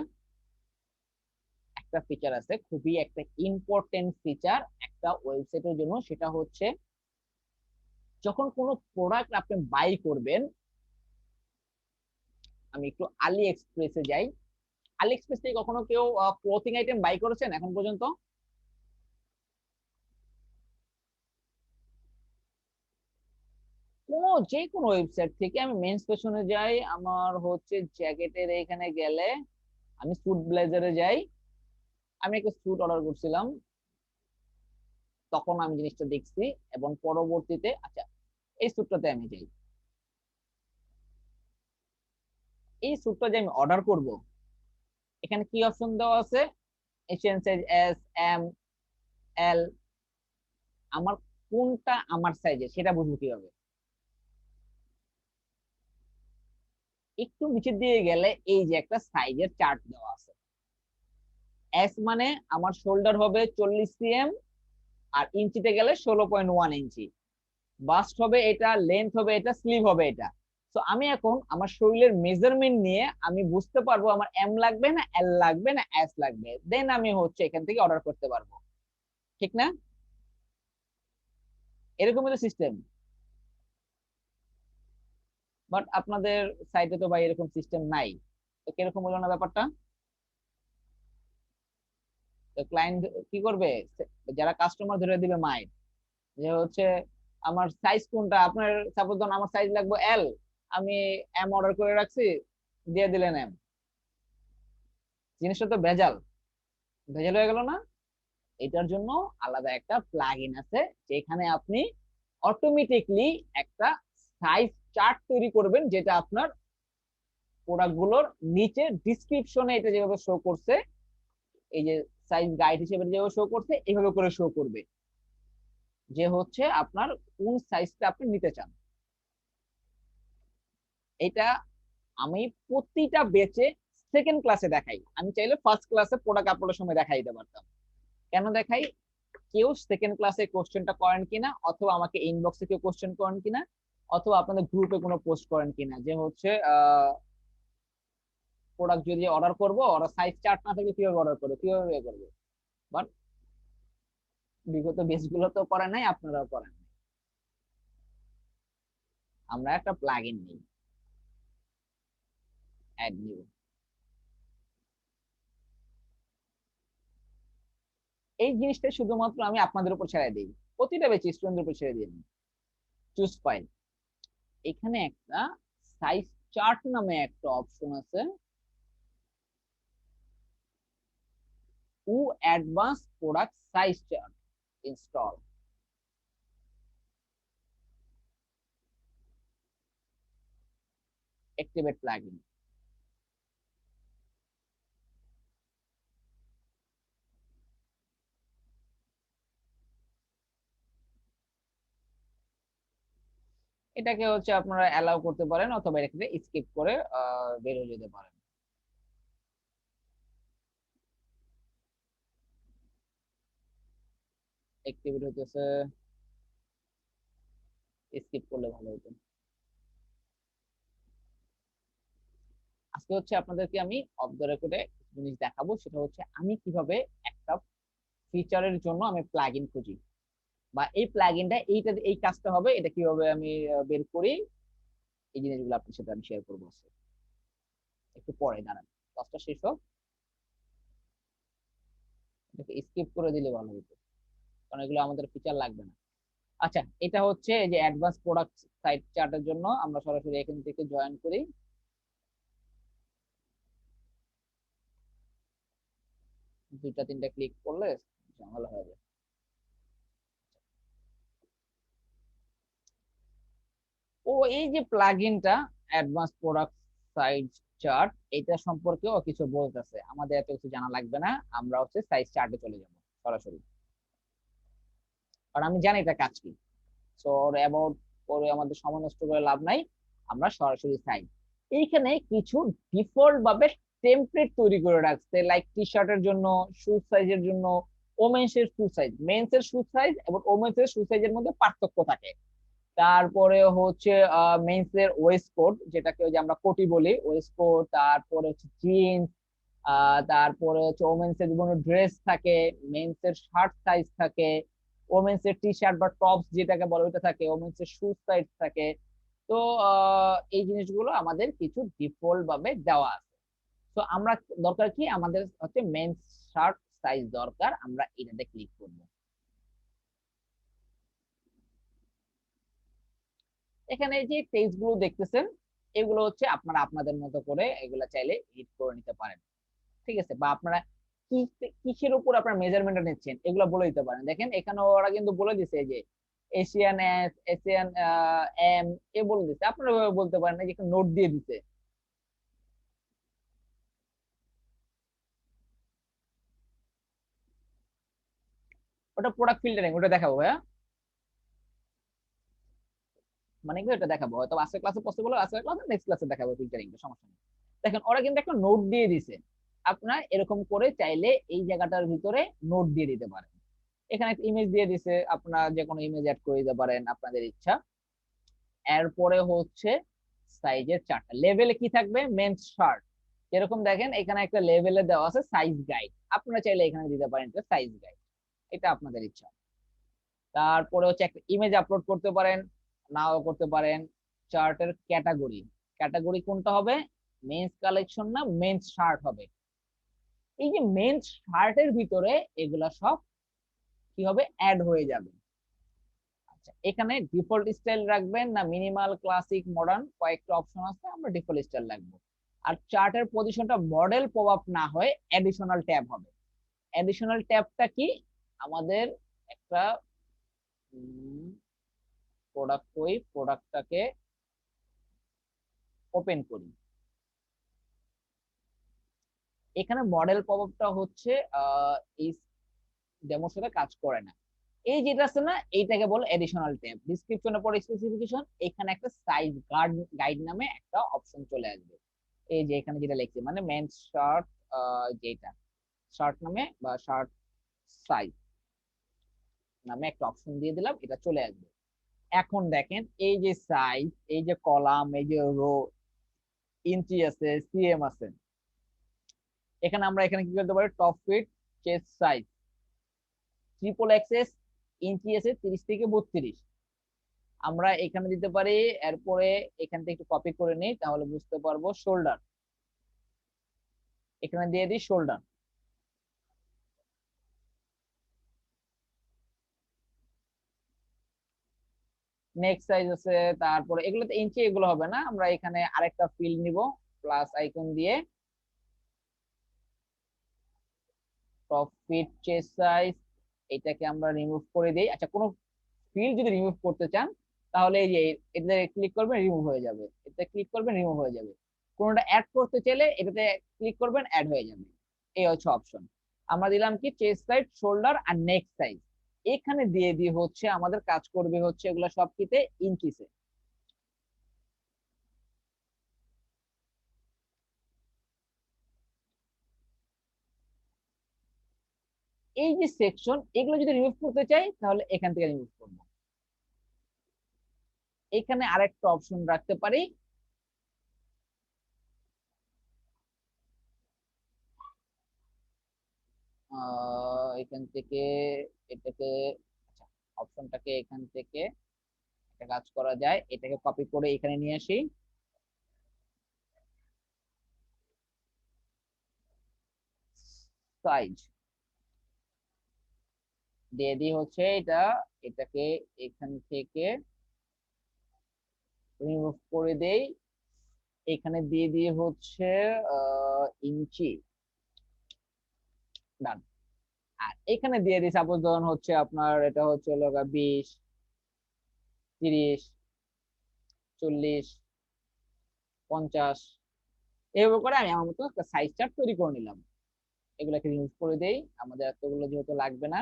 একটা ফিচার আছে খুবই একটা ইম্পর্টেন্ট ফিচার একটা ওয়েবসাইটের জন্য। সেটা হচ্ছে যখন কোনো প্রোডাক্ট আপনি বাই করবেন, আমি একটু আলি এক্সপ্রেসে যাই। আলি এক্সপ্রেস থেকে কখনো কেউ ক্লোথিং আইটেম বাই করেছেন এখন পর্যন্ত? কোনো যে কোনো ওয়েবসাইট থেকে, আমি মেন্স ফ্যাশনে যাই, আমার হচ্ছে জ্যাকেটের এখানে গেলে আমি স্যুট ব্লেজারে যাই, আমি একটা স্যুট অর্ডার করছিলাম, তখন আমি জিনিসটা দেখছি। এবং পরবর্তীতে আচ্ছা, এই স্যুটটাতে আমি যাই, এই স্যুটটা যে আমি অর্ডার করব, এখানে কি অপশন দেওয়া আছে? এশিয়ান সাইজ, এস, এম, এল। আমার কোনটা আমার সাইজে সেটা বুঝবো কিভাবে? একটু নিচের দিকে গেলে এই যে একটা সাইজের চার্ট দেওয়া আছে। এস মানে আমার শোল্ডার হবে 40 cm, আর ইঞ্চিতে গেলে 16.1 ইঞ্চি। বাস্ট হবে এটা, লেন্থ হবে এটা, স্লিভ হবে এটা। তো আমি এখন আমার শরীরের মেজারমেন্ট নিয়ে আমি বুঝতে পারবো আমার এম লাগবে না এল লাগবে না এস লাগবে, দেন আমি হচ্ছে এখান থেকে অর্ডার করতে পারবো, ঠিক না? এরকম একটা সিস্টেম। বাট আপনাদের সাইটে তো ভাই এরকম সিস্টেম নাই, তো কিরকম হলো না ব্যাপারটা? তো ক্লায়েন্ট কি করবে? যারা কাস্টমার ধরে দিবে মাইন্ড, যে হচ্ছে আমার সাইজ কোনটা, আপনার সাপোজ ধরুন আমার সাইজ লাগবে এল, আমি এম অর্ডার করে রাখছি, দিয়ে দিলেন এম। জিনিসটা তো ভেজাল, ভেজাল হয়ে গেল না? এটার জন্য আলাদা একটা প্লাগ ইন আছে, যেখানে আপনি অটোমেটিকলি একটা সাইজ চার্ট তৈরি করবেন, যেটা আপনার প্রোডাক্ট গুলোর নিচে ডিসক্রিপশনে এটা যেভাবে শো করছে, এই যে সাইজ গাইড হিসেবে যেভাবে শো করছে, এইভাবে করে শো করবে যে হচ্ছে আপনার কোন সাইজটা আপনি নিতে চান। এটা আমি প্রতিটা বেচে সেকেন্ড ক্লাসে দেখাই, আমি চাইলে ফার্স্ট ক্লাসে প্রোডাক্ট আপলোডের সময় দেখাই দিতে পারতাম। কেন দেখাই? কেউ সেকেন্ড ক্লাসে কোশ্চেনটা করেন কিনা, অথবা আমাকে ইনবক্সে কেউ কোশ্চেন করেন কিনা, অথবা আপনাদের গ্রুপে কোনো পোস্ট করেন কিনা যে হচ্ছে প্রোডাক্ট যদি অর্ডার করবো, ওরা সাইজ চার্ট না থাকলে কিভাবে অর্ডার করবে, কিভাবে ইয়ে করবে। বাট বিগত বেস গুলো তো করে নাই, আপনারাও করেন নাই। আমরা একটা প্লাগ ইন নিই, অ্যাড নিউ। এই জিনিসটা শুধুমাত্র আমি আপনাদের উপর ছেড়ে দিই, প্রতিটা বেচি স্টুডেন্টের উপর ছেড়ে দিই। চুজ ফাইল, এখানে একটা সাইজ চার্ট নামে একটা অপশন আছে, ও advance product size chart install. Activate plugin. এটাকে হচ্ছে আপনারা অ্যালাউ করতে পারেন, অথবা এটাকে স্কিপ করে বের হয়ে যেতে পারেন। অ্যাক্টিভেট হতেছে, স্কিপ করলে ভালো হতো। আজকে হচ্ছে আপনাদেরকে আমি অফ দ্য রেকর্ডে জিনিস দেখাবো, সেটা হচ্ছে আমি কিভাবে একটা ফিচারের জন্য আমি প্লাগইন খুঁজি, বা এই প্লাগইনটা এইটা এই কাজটা হবে এটা কিভাবে আমি বের করি, এই জিনিসগুলো আপনার সাথে আমি শেয়ার করবো আজকে। একটু পরে দাঁড়ান, কাজটা শেষ হোক, এটাকে স্কিপ করে দিলে ভালো হতো, কারণ এগুলো আমাদের ফিচার লাগবে না। আচ্ছা, এটা হচ্ছে এই যে অ্যাডভান্স প্রোডাক্ট সাইট চার্টের জন্য আমরা সরাসরি এখান থেকে জয়েন করি। দুইটা তিনটা ক্লিক করলে ঝামেলা হয়ে যায়। ও এই যে প্লাগইনটা অ্যাডভান্স প্রোডাক্ট সাইজ চার্ট, এটা সম্পর্কেও কিছু বলতেছে, আমাদের এত কিছু জানা লাগবে না, আমরা হচ্ছে সাইজ চার্টে চলে যাব সরাসরি, কারণ আমি জানি এটা কাজ কি। সো ওর অ্যাবাউট পরে আমাদের সময় নষ্ট করে লাভ নাই, আমরা সরাসরি সাইজ। এইখানে কিছু ডিফল্ট ভাবে টেমপ্লেট তৈরি করে রাখছে, লাইক টি শার্টের জন্য, শু সাইজের জন্য, ওমেন্স এর শু সাইজ, মেন্স এর শু সাইজ এবং ওমেন্স এর শু সাইজের মধ্যে পার্থক্য থাকে। তারপরে হচ্ছে মেন্স এর ওয়েস্ট কোট, যেটাকে ওই যে আমরা কোটি বলি, ওয়েস্ট কোট, তারপরে হচ্ছে জিন্স, তারপরে হচ্ছে ওমেন্স এর বিভিন্ন ড্রেস থাকে, মেন্স এর শার্ট সাইজ থাকে, ওমেন্স এর টি শার্ট বা টপস যেটাকে বলে ওইটা থাকে, ওমেন্স এর শু সাইজ থাকে। তো এই জিনিসগুলো আমাদের কিছু ডিফল্ট ভাবে দেওয়া আছে। তো আমরা দরকার কি, আমাদের হচ্ছে মেন্স শার্ট সাইজ দরকার, আমরা এটাতে ক্লিক করব। এখানে এই যে পেজ গুলো দেখতেছেন, এগুলো হচ্ছে আপনারা আপনাদের মতো করে এগুলা চাইলে এডিট করে নিতে পারেন, ঠিক আছে? বা আপনারা কি কিসের উপর আপনার মেজারমেন্টটা নিচ্ছেন এগুলো বলে দিতে পারেন। দেখেন এখানে ওরা কিন্তু বলে দিছে যে এশিয়ান এস, এশিয়ান এম, এ বলে দিছে, আপনারা এভাবে বলতে পারেন, এই যে নোট দিয়ে দিতে। ওটা প্রোডাক্ট ফিল্টারিং, ওটা দেখাবো ভাইয়া, মানে কি ওটা দেখাবো হয়তো আজকের ক্লাসে পসিবল, আজকের ক্লাসে নেক্সট ক্লাসে দেখাবো ফিল্টারিংটা, সমস্যা নেই। দেখেন ওরা কিন্তু একটা নোট দিয়ে দিছে, আপনার এরকম করে চাইলে এই জায়গাটার ভিতরে নোট দিয়ে দিতে পারেন। এখানে একটা ইমেজ দিয়ে দিছে, আপনারা যে কোনো ইমেজ অ্যাড করে দিতে পারেন আপনাদের ইচ্ছা। এরপরে হচ্ছে সাইজের চারটা লেভেলে কি থাকবে, মেন্স শার্ট, যেরকম দেখেন এখানে একটা লেভেলে দেওয়া আছে সাইজ গাইড, আপনারা চাইলে এখানে দিতে পারেন এটা সাইজ গাইড, এটা আপনাদের ইচ্ছা। তারপরে হচ্ছে একটা ইমেজ আপলোড করতে পারেন, নাও করতে পারেন। চার্টের ক্যাটাগরি, ক্যাটাগরি কোনটা হবে, মেন্স কালেকশন না মেন্স শার্ট হবে। এই যে মেন্স শার্টের ভিতরে এগুলা সব কি হবে, অ্যাড হয়ে যাবে। আচ্ছা, এখানে ডিফল্ট স্টাইল রাখবেন না মিনিমাল, ক্লাসিক, মডার্ন, কয়েকটা অপশন আছে, আমরা ডিফল্ট স্টাইল রাখবো। আর চার্টের পজিশনটা মডেল পপ আপ না হয় অ্যাডিশনাল ট্যাব হবে। অ্যাডিশনাল ট্যাবটা কি, আমাদের একটা প্রোডাক্ট, ওই প্রোডাক্টটাকে ওপেন করি। এখানে মডেল পপ আপটা হচ্ছে এই ডেমোর সাথে কাজ করে না। এই যেটা আছে না, এইটাকে বলে এডিশনাল ট্যাব। ডিসক্রিপশনের পরে স্পেসিফিকেশন, এখানে একটা সাইজ গার্ড গাইড নামে একটা অপশন চলে আসবে। এই যে এখানে যেটা লিখছি মানে মেন্স শার্ট, যেটা শার্ট নামে বা শার্ট সাইজ নামে একটা অপশন দিয়ে দিলাম, এটা চলে আসবে। এখন দেখেন এই যে সাইজ, এই যে কলাম, এই যে রো, ইঞ্চি আছে, সিএম আছে, এখানে আমরা এখানে কি করতে পারি, top fit, chest size, triple XS, inch আছে 30 থেকে 32, আমরা এখানে দিতে পারি। এরপরে এখান থেকে একটু কপি করে নিই তাহলে বুঝতে পারবো। শোল্ডার, এখানে দিয়ে দিই শোল্ডার। নেক্সট সাইজ আছে, তারপরে এগুলোতে ইঞ্চি এগুলো হবে না, আমরা এখানে আরেকটা ফিল্ড নিব, প্লাস আইকন দিয়ে টপ ফিট, চেস্ট সাইজ, এটাকে আমরা রিমুভ করে দিই। আচ্ছা, কোনো ফিল্ড যদি রিমুভ করতে চান তাহলে এই যে এটাতে ক্লিক করবেন, রিমুভ হয়ে যাবে, এটাতে ক্লিক করবেন, রিমুভ হয়ে যাবে। কোনটা অ্যাড করতে চাইলে এটাতে ক্লিক করবেন, অ্যাড হয়ে যাবে। এই হচ্ছে অপশন। আমরা দিলাম কি, চেস্ট সাইজ, শোল্ডার আর নেক সাইজ, এখানে দিয়ে দিয়ে হচ্ছে আমাদের কাজ করবে হচ্ছে এগুলা সব কিতে, ইঞ্চিসে। এই যে সেকশন, এগুলো যদি রিমুভ করতে চাই তাহলে এখান থেকে রিমুভ করবো। এখানে আরেকটা অপশন রাখতে পারি, এখান থেকে এটাকে, আচ্ছা, অপশনটাকে এখান থেকে একটা কাজ করা যায়, এটাকে কপি করে এখানে নিয়ে আসি। সাইজ দিয়ে দিই হচ্ছে এটা, এটাকে এখান থেকে রিমুভ করে দেই, এখানে দিয়ে দিয়ে হচ্ছে ইঞ্চি। ডান। আর এখানে দিয়ে দিই সাপোজ ধরুন হচ্ছে আপনার এটা হচ্ছে হলো 20, 30, 40, 50, এইভাবে করে আমি আমার মতো একটা সাইজ চার্ট তৈরি করে নিলাম। এগুলাকে রিমুভ করে দেই, আমাদের এতগুলো যেহেতু লাগবে না,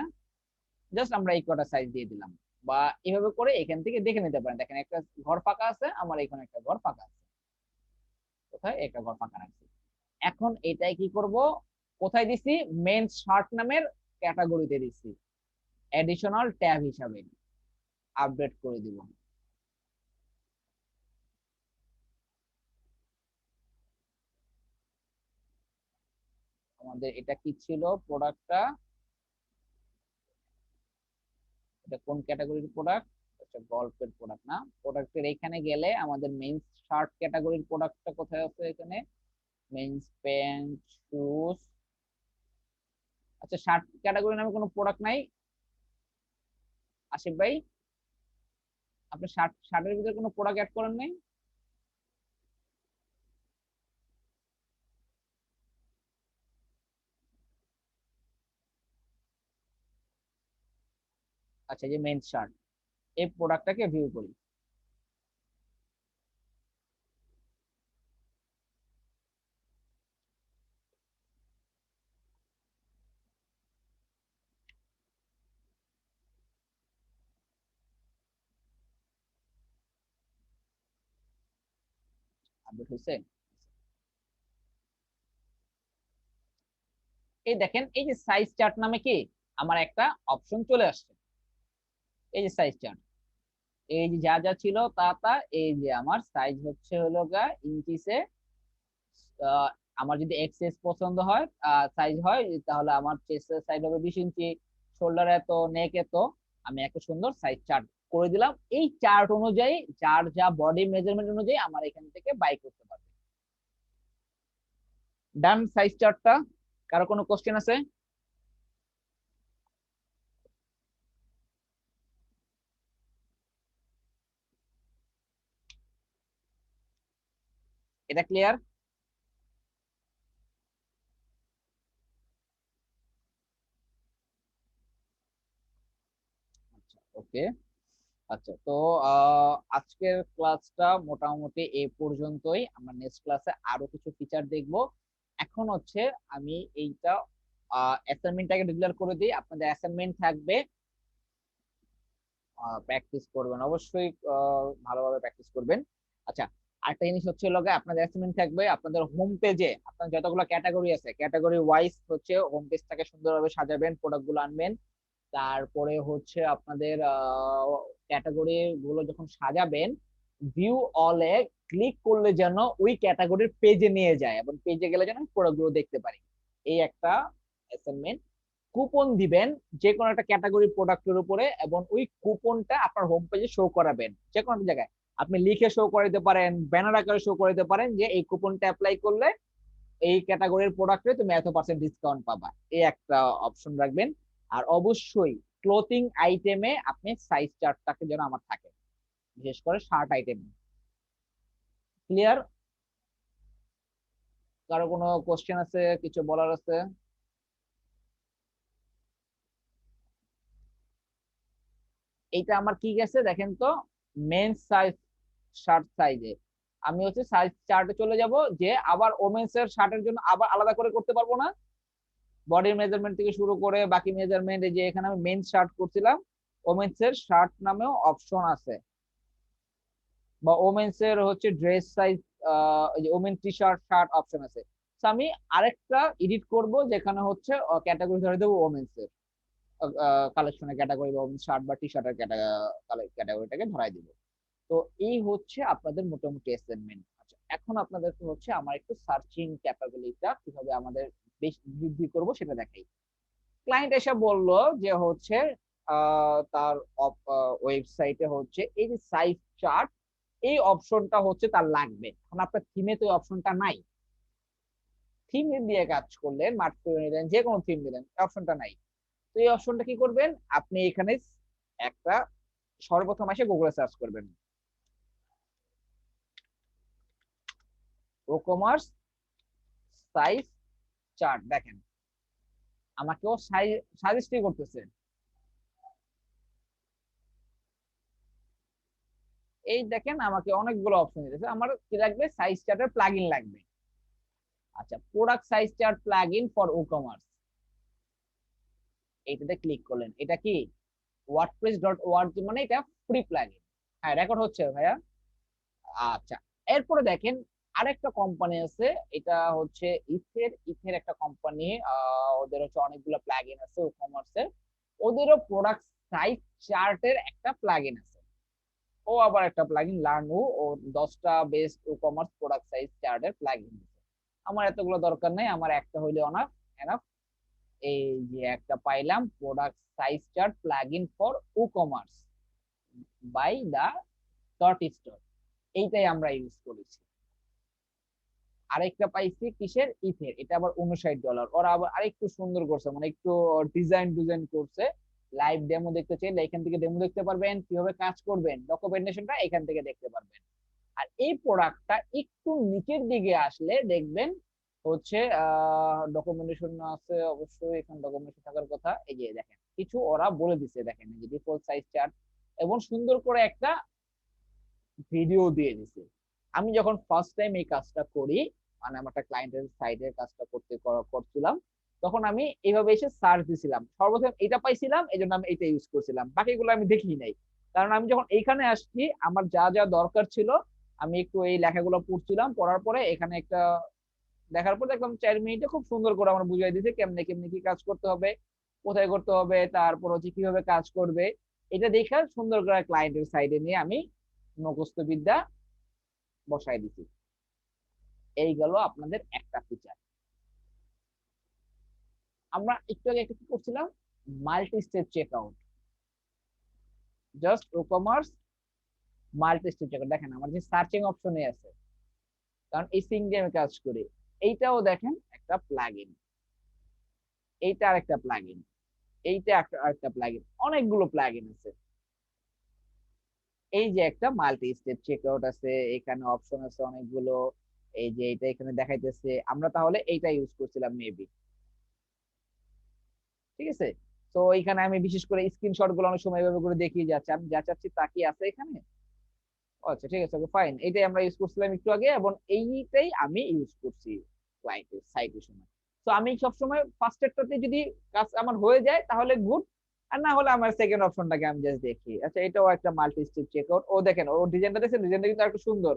জাস্ট আমরা এই কটা সাইজ দিয়ে দিলাম। বা এইভাবে করে এখান থেকে দেখে নিতে পারেন, দেখেন একটা ঘর ফাঁকা আছে, আমার এখানে একটা ঘর ফাঁকা আছে, কোথায় একটা ঘর ফাঁকা রাখছি। এখন এটাই কি করব, কোথায় দিছি, মেন শার্ট নামের ক্যাটাগরিতে দিছি, এডিশনাল ট্যাব হিসাবে আপডেট করে দিব। আমাদের এটা কি ছিল প্রোডাক্টটা, এটা কোন ক্যাটাগরির প্রোডাক্ট, আচ্ছা গল্পের প্রোডাক্ট না, প্রোডাক্টের এখানে গেলে আমাদের মেন্স শার্ট ক্যাটাগরির প্রোডাক্টটা কোথায় আছে, এখানে মেন্স প্যান্ট, শুজ। আচ্ছা শার্ট ক্যাটাগরি নামে কোনো প্রোডাক্ট নাই আশিফ ভাই? আপনি শার্টের ভিতরে কোনো প্রোডাক্ট অ্যাড করেন নাই? আচ্ছা, যে মেন্স শার্ট, এই প্রোডাক্টটাকে ভিউ করি। আপডেট হয়েছে? এই দেখেন, এই যে সাইজ চার্ট নামে কি আমার একটা অপশন চলে আসছে, এই যে সাইজ চার্ট, এই যে যা যা ছিল তা তা, এই যে আমার সাইজ হচ্ছে হলো ইঞ্চিসে। আহ, আমার যদি এক্সএস পছন্দ হয় সাইজ হয়, তাহলে আমার চেস্টের সাইজ হবে 20 ইঞ্চি, শোল্ডার এত, নেক এত। আমি একটা সুন্দর সাইজ চার্ট করে দিলাম, এই চার্ট অনুযায়ী যার যা বডি মেজারমেন্ট অনুযায়ী আমার এখান থেকে বাই করতে পারবে। ডান সাইজ চার্টটা। কারো কোনো কোশ্চেন আছে? এটা ক্লিয়ার? আচ্ছা ওকে। আচ্ছা তো আজকের ক্লাসটা মোটামুটি এই পর্যন্তই, আমরা নেক্সট ক্লাসে আরো কিছু ফিচার দেখব। এখন হচ্ছে আমি এইটা অ্যাসাইনমেন্টটাকে ডিক্লেয়ার করে দিই, আপনাদের অ্যাসাইনমেন্ট থাকবে, প্র্যাকটিস করবেন অবশ্যই, ভালোভাবে প্র্যাকটিস করবেন। আচ্ছা, আরেকটা জিনিস হচ্ছে লগে আপনাদের অ্যাসাইনমেন্ট থাকবে, আপনাদের হোম পেজে আপনার যতগুলো ক্যাটাগরি আছে ক্যাটাগরি ওয়াইজ হচ্ছে হোম পেজটাকে সুন্দরভাবে সাজাবেন, প্রোডাক্ট গুলো আনবেন। তারপরে হচ্ছে আপনাদের ক্যাটাগরি গুলো যখন সাজাবেন, ভিউ অলে ক্লিক করলে যেন ওই ক্যাটাগরির পেজে নিয়ে যায়, এবং পেজে গেলে যেন প্রোডাক্ট গুলো দেখতে পারি। এই একটা অ্যাসাইনমেন্ট। কুপন দিবেন যে কোনো একটা ক্যাটাগরি প্রোডাক্টের উপরে, এবং ওই কুপনটা আপনার হোম পেজে শো করাবেন যে কোনো একটা জায়গায়। আপনি লিখে শো করে দিতে পারেন, ব্যানার আকারে শো করে দিতে পারেন যে এই কুপনটা অ্যাপ্লাই করলে এই ক্যাটাগরির প্রোডাক্টে তুমি এত পার্সেন্ট ডিসকাউন্ট পাবা, এই একটা অপশন রাখবেন। আর অবশ্যই ক্লোথিং আইটেমে আপনি সাইজ চার্টটাকে যেন আমার থাকে, বিশেষ করে শার্ট আইটেম। ক্লিয়ার? কারো কোনো কোশ্চেন আছে, কিছু বলার আছে? এইটা আমার কি গেছে দেখেন তো, মেন সাইজ শার্ট সাইজে। আমি হচ্ছে সাইজ চার্টে চলে যাব, যে আবার ওমেন্স এর শার্টের জন্য আবার আলাদা করে করতে পারবো না, বডির মেজারমেন্ট থেকে শুরু করে বাকি মেজারমেন্ট, যে এখানে আমি মেন শার্ট করছিলাম, ওমেন্স এর শার্ট নামেও অপশন আছে, বা ওমেন্স এর হচ্ছে dress size, women T shirt shirt option আছে। তো আমি আরেকটা এডিট করব, যেখানে হচ্ছে ক্যাটাগরি ধরে দেবো ওমেন্স এর কালেকশনের ক্যাটাগরি, বা ওমেন্স শার্ট বা টি শার্টের ক্যাটাগরিটাকে ধরাই দিব। তো এই হচ্ছে আপনাদের মোটামুটি অ্যাসাইনমেন্ট। আচ্ছা, এখন আপনাদেরকে হচ্ছে আমার একটু সার্চিং ক্যাপাবিলিটিটা কিভাবে আমাদের বেশ বৃদ্ধি করব সেটা দেখাই। ক্লায়েন্ট এসে বললো যে হচ্ছে তার ওয়েবসাইটে হচ্ছে এই যে সাইজ চার্ট, এই অপশনটা হচ্ছে তার লাগবে। এখন আপনার থিমে তো এই অপশনটা নাই, থিম দিয়ে কাজ করলেন, মার্ক করে নিলেন, যে কোনো থিম দিলেন, অপশনটা নাই। তো এই অপশনটা কি করবেন, আপনি এখানে একটা সর্বপ্রথম এসে গুগলে সার্চ করবেন ওকমার্স সাইজ চার্ট। দেখেন আমাকেও সাজেস্টই করতেছে। এই দেখেন আমাকে অনেকগুলো অপশন দিতেছে। আমার কি লাগবে, সাইজ চার্টের প্লাগইন লাগবে। আচ্ছা, product size chart plugin for ওকমার্স, এইটাতে ক্লিক করলেন। এটা কি wordpress.org, মানে এটা ফ্রি প্লাগইন। হ্যাঁ, রেকর্ড হচ্ছে ভাইয়া। আচ্ছা, এরপরে দেখেন আরেকটা কোম্পানি আছে, এটা হচ্ছে ইথের একটা কোম্পানি। ওদের হচ্ছে অনেকগুলো প্লাগইন আছে ই কমার্সের। ওদেরও প্রোডাক্ট সাইট চার্টের একটা প্লাগইন আছে। ও আবার একটা প্লাগইন লার্নু, ও 10টা best e commerce product size চার্টের প্লাগইন দিচ্ছে। আমার এতগুলো দরকার নেই, আমার একটা হইলে অনাফ এনাফ। এই যে একটা পাইলাম, product size chart plugin for e commerce by the dot store, এইটাই আমরা ইউজ করেছি। আরেকটা পাইছি কিসের, ইথের, এটা আবার $59। ওরা আবার আরেকটু সুন্দর করছে, মানে একটু ডিজাইন করছে। লাইভ ডেমো দেখতে চাইলে এখান থেকে ডেমো দেখতে পারবেন, কিভাবে কাজ করবেন, ডকুমেন্টেশনটা এখান থেকে দেখতে পারবেন। আর এই প্রোডাক্টটা একটু নিচের দিকে আসলে দেখবেন হচ্ছে ডকুমেন্টেশন আছে, অবশ্যই এখানে ডকুমেন্টেশন থাকার কথা। এই যে দেখেন কিছু ওরা বলে দিছে, দেখেন যে ডিফল্ট সাইজ চার্ট, এবং সুন্দর করে একটা ভিডিও দিয়ে দিছে। আমি যখন ফার্স্ট টাইম এই কাজটা করি, মানে আমার একটা ক্লায়েন্টের সাইডের কাজটা করছিলাম, তখন আমি এইভাবে এসে সার্চ দিছিলাম, সর্বপ্রথম এটা পাইছিলাম, এই জন্য আমি এটা ইউজ করছিলাম, বাকিগুলো আমি দেখি নাই। কারণ আমি যখন এইখানে আসছি, আমার যা যা দরকার ছিল আমি একটু এই লেখাগুলো পড়ছিলাম, পড়ার পরে এখানে একটা দেখার পর দেখলাম 4 মিনিটে খুব সুন্দর করে আমার বুঝিয়ে দিছে কেমনে কেমনে কি কাজ করতে হবে, কোথায় করতে হবে, তারপর হচ্ছে কিভাবে কাজ করবে। এটা দেখে সুন্দর করে ক্লায়েন্টের সাইডে নিয়ে আমি মুখস্থ বিদ্যা বসাই দিছি। এই গেল আপনাদের একটা ফিচার। আমরা একটু আগে একটা কি করছিলাম, multi step check out, just e commerce multi step check out. দেখেন আমার যে সার্চিং অপশনে আছে, কারণ এই সিং দিয়ে আমি কাজ করি। এইটাও দেখেন একটা প্লাগইন, এইটা আরেকটা প্লাগইন, এইটা একটা আরেকটা প্লাগইন, অনেকগুলো প্লাগইন আছে। এই যে একটা মাল্টি স্টেপ চেক আউট আছে, এখানে অপশন আছে অনেকগুলো। এই যে এটা এখানে দেখাইতেছে, আমরা তাহলে এইটা ইউজ করছিলাম মেবি। ঠিক আছে, তো এখানে আমি বিশেষ করে স্ক্রিনশট গুলো অনেক সময় এভাবে করে দেখিয়ে যাচ্ছি, আমি যা চাচ্ছি তা কি আছে এখানে। আচ্ছা ঠিক আছে, ওকে ফাইন, এইটাই আমরা ইউজ করছিলাম একটু আগে, এবং এইটাই আমি ইউজ করছি ক্লায়েন্টের সাইটের সময়। তো আমি সবসময় ফার্স্ট একটাতে যদি কাজ আমার হয়ে যায় তাহলে গুড, আর না হলে আমার সেকেন্ড অপশনটাকে আমি জাস্ট দেখি। আচ্ছা, এটাও একটা মাল্টি স্টেপ চেক আউট। ও দেখেন, ও ডিজাইনটা দেখছেন, ডিজাইনটা কিন্তু একটু সুন্দর।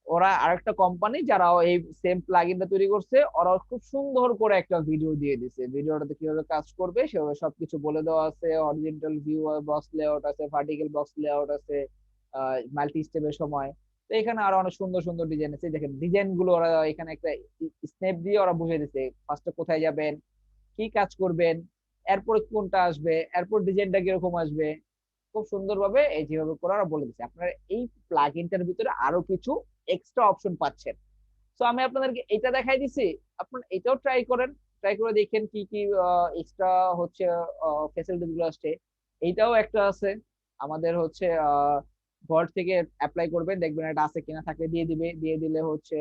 ওরা আরেকটা কোম্পানি যারা এই সেম প্লাগইনটা তৈরি করছে, ওরা খুব সুন্দর করে একটা ভিডিও দিয়ে দিছে, ভিডিওটাতে কিভাবে কাজ করবে সেভাবে সবকিছু বলে দেওয়া আছে। হরিজন্টাল ভিউ বক্স লেআউট আছে, ভার্টিক্যাল বক্স লেআউট আছে মাল্টি স্টেপের সময়। তো এখানে আরো অনেক সুন্দর সুন্দর ডিজাইন আছে, দেখেন ডিজাইন গুলো ওরা এখানে একটা স্ন্যাপ দিয়ে ওরা বুঝিয়ে দিচ্ছে ফার্স্টে কোথায় যাবেন, কি কাজ করবেন, এরপর কোনটা আসবে, এরপর ডিজাইনটা কিরকম আসবে, খুব সুন্দরভাবে এই যেভাবে করে ওরা বলে দিচ্ছে। আপনারা এই প্লাগইনটার ভিতরে আরো কিছু এক্সট্রা অপশন পাচ্ছেন। তো আমি আপনাদেরকে এটা দেখাই দিছি, আপনারা এটাও ট্রাই করেন, ট্রাই করে দেখেন কি কি এক্সট্রা হচ্ছে ফ্যাসিলিটিস গুলো আসছে। এইটাও একটা আছে আমাদের হচ্ছে ঘর থেকে অ্যাপ্লাই করবেন, দেখবেন এটা আছে কিনা, থাকলে দিয়ে দিবে, দিয়ে দিলে হচ্ছে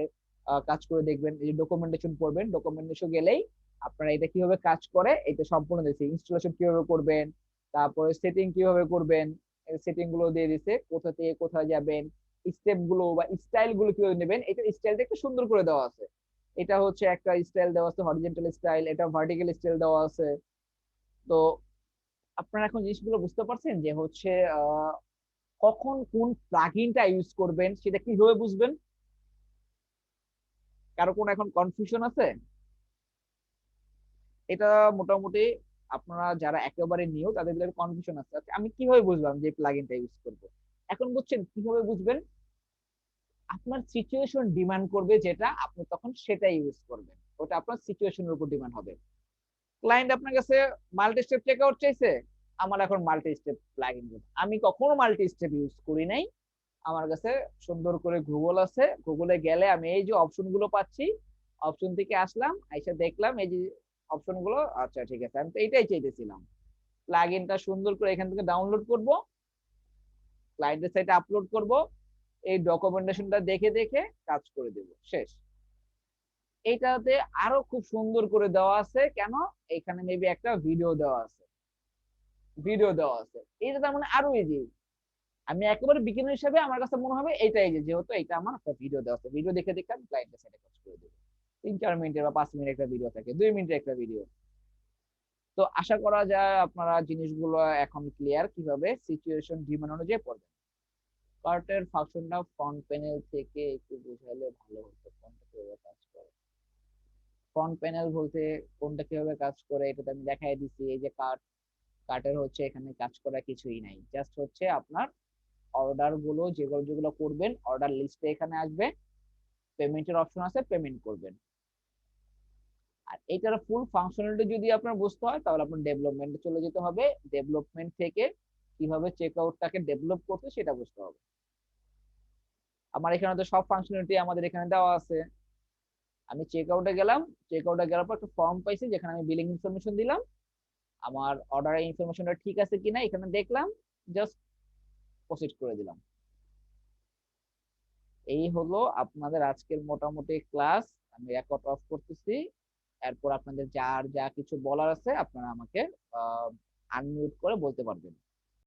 কাজ করে দেখবেন। এই যে ডকুমেন্টেশন পড়বেন, ডকুমেন্টেশন গেলেই আপনারা এটা কিভাবে কাজ করে এটা সম্পূর্ণ দিচ্ছে, ইনস্টলেশন কিভাবে করবেন, তারপরে সেটিং কিভাবে করবেন, সেটিং গুলো দিয়ে দিচ্ছে, কোথা থেকে কোথায় যাবেন, স্টেপ গুলো বা স্টাইল গুলো কিভাবে নেবেন, এটা স্টাইলটা একটু সুন্দর করে দেওয়া আছে। এটা হচ্ছে একটা স্টাইল দেওয়া আছে হরিজন্টাল স্টাইল, এটা ভার্টিক্যাল স্টাইল দেওয়া আছে। তো আপনারা এখন জিনিসগুলো বুঝতে পারছেন যে হচ্ছে কখন কোন প্লাগইনটা ইউজ করবেন সেটা কিভাবে বুঝবেন। কারো কোনো এখন কনফিউশন আছে? এটা মোটামুটি আপনারা যারা একেবারে নিউ তাদের ভিতরে কনফিউশন আছে। আচ্ছা, আমি কিভাবে বুঝলাম যে প্লাগইনটা ইউজ করব? এখন বুঝছেন কিভাবে বুঝবেন? আপনার সিচুয়েশন ডিমান্ড করবে যেটা, আপনি তখন সেটাই ইউজ করবেন, ওটা আপনার সিচুয়েশনের উপর ডিমান্ড হবে। ক্লায়েন্ট আপনার কাছে মাল্টি স্টেপ চেকআউট চাইছে, আমার এখন মাল্টি স্টেপ প্লাগইন। আমি কখনো মাল্টি স্টেপ ইউজ করি নাই। আমার কাছে সুন্দর করে গুগল আছে, গুগলে গেলে আমি এই যে অপশন গুলো পাচ্ছি, অপশন থেকে আসলাম, এসে দেখলাম এই যে অপশন গুলো, আচ্ছা ঠিক আছে, আমি তো এইটাই চাইতেছিলাম। প্লাগইনটা সুন্দর করে এখান থেকে ডাউনলোড করব, ক্লায়েন্টের সাইটে আপলোড করব, এই ডকুমেন্টেশনটা দেখে দেখে কাজ করে দেব, শেষ। এইটাতে আরো খুব সুন্দর করে দেওয়া আছে, কেন এখানে মেবি একটা ভিডিও দেওয়া আছে, ভিডিও দেওয়া আছে, এইটা তার মানে আরো ইজি। আমি একেবারে বিগিনার হিসেবে আমার কাছে মনে হবে এইটাই যে, যেহেতু এটা আমার একটা ভিডিও দেওয়া আছে, ভিডিও দেখে দেখে আমি ক্লায়েন্টের সাইটে কাজ করে দেবো। 3-4 মিনিটের বা 5 মিনিটের একটা ভিডিও থাকে, 2 মিনিটের একটা ভিডিও। তো আশা করা যায় আপনারা জিনিসগুলো এখন ক্লিয়ার, কিভাবে সিচুয়েশন ডিমান্ড অনুযায়ী পড়বেন। কার্টের ফাংশনটা ফ্রন্ট প্যানেল থেকে একটু বুঝাইলে ভালো হতো, কোনটা কিভাবে কাজ করে। ফ্রন্ট প্যানেল বলতে কোনটা কিভাবে কাজ করে এটা তো আমি দেখাই দিচ্ছি। এই যে কার্ট, কার্টের হচ্ছে এখানে কাজ করা কিছুই নাই, জাস্ট হচ্ছে আপনার অর্ডার গুলো যেগুলো যেগুলো করবেন, অর্ডার লিস্টে এখানে আসবে, পেমেন্টের অপশন আছে, পেমেন্ট করবেন। আর এটার ফুল ফাংশনালিটি যদি আপনার বুঝতে হয় তাহলে আপনার ডেভেলপমেন্টে চলে যেতে হবে, ডেভেলপমেন্ট থেকে কিভাবে চেকআউটটাকে ডেভেলপ করতে সেটা বুঝতে হবে। আমার এখানে তো সব ফাংশনালিটি আমাদের এখানে দেওয়া আছে। আমি চেকআউটে গেলাম, চেকআউটে গেলার পর একটা ফর্ম পাইছি যেখানে আমি বিলিং ইনফরমেশন দিলাম, আমার অর্ডারের ইনফরমেশনটা ঠিক আছে কিনা এখানে দেখলাম, জাস্ট প্রসিড করে দিলাম। এই হলো আপনাদের আজকের মোটামুটি ক্লাস। আমি রেকর্ড অফ করতেছি, এরপর আপনাদের যার যা কিছু বলার আছে আপনারা আমাকে আনমিউট করে বলতে পারবেন।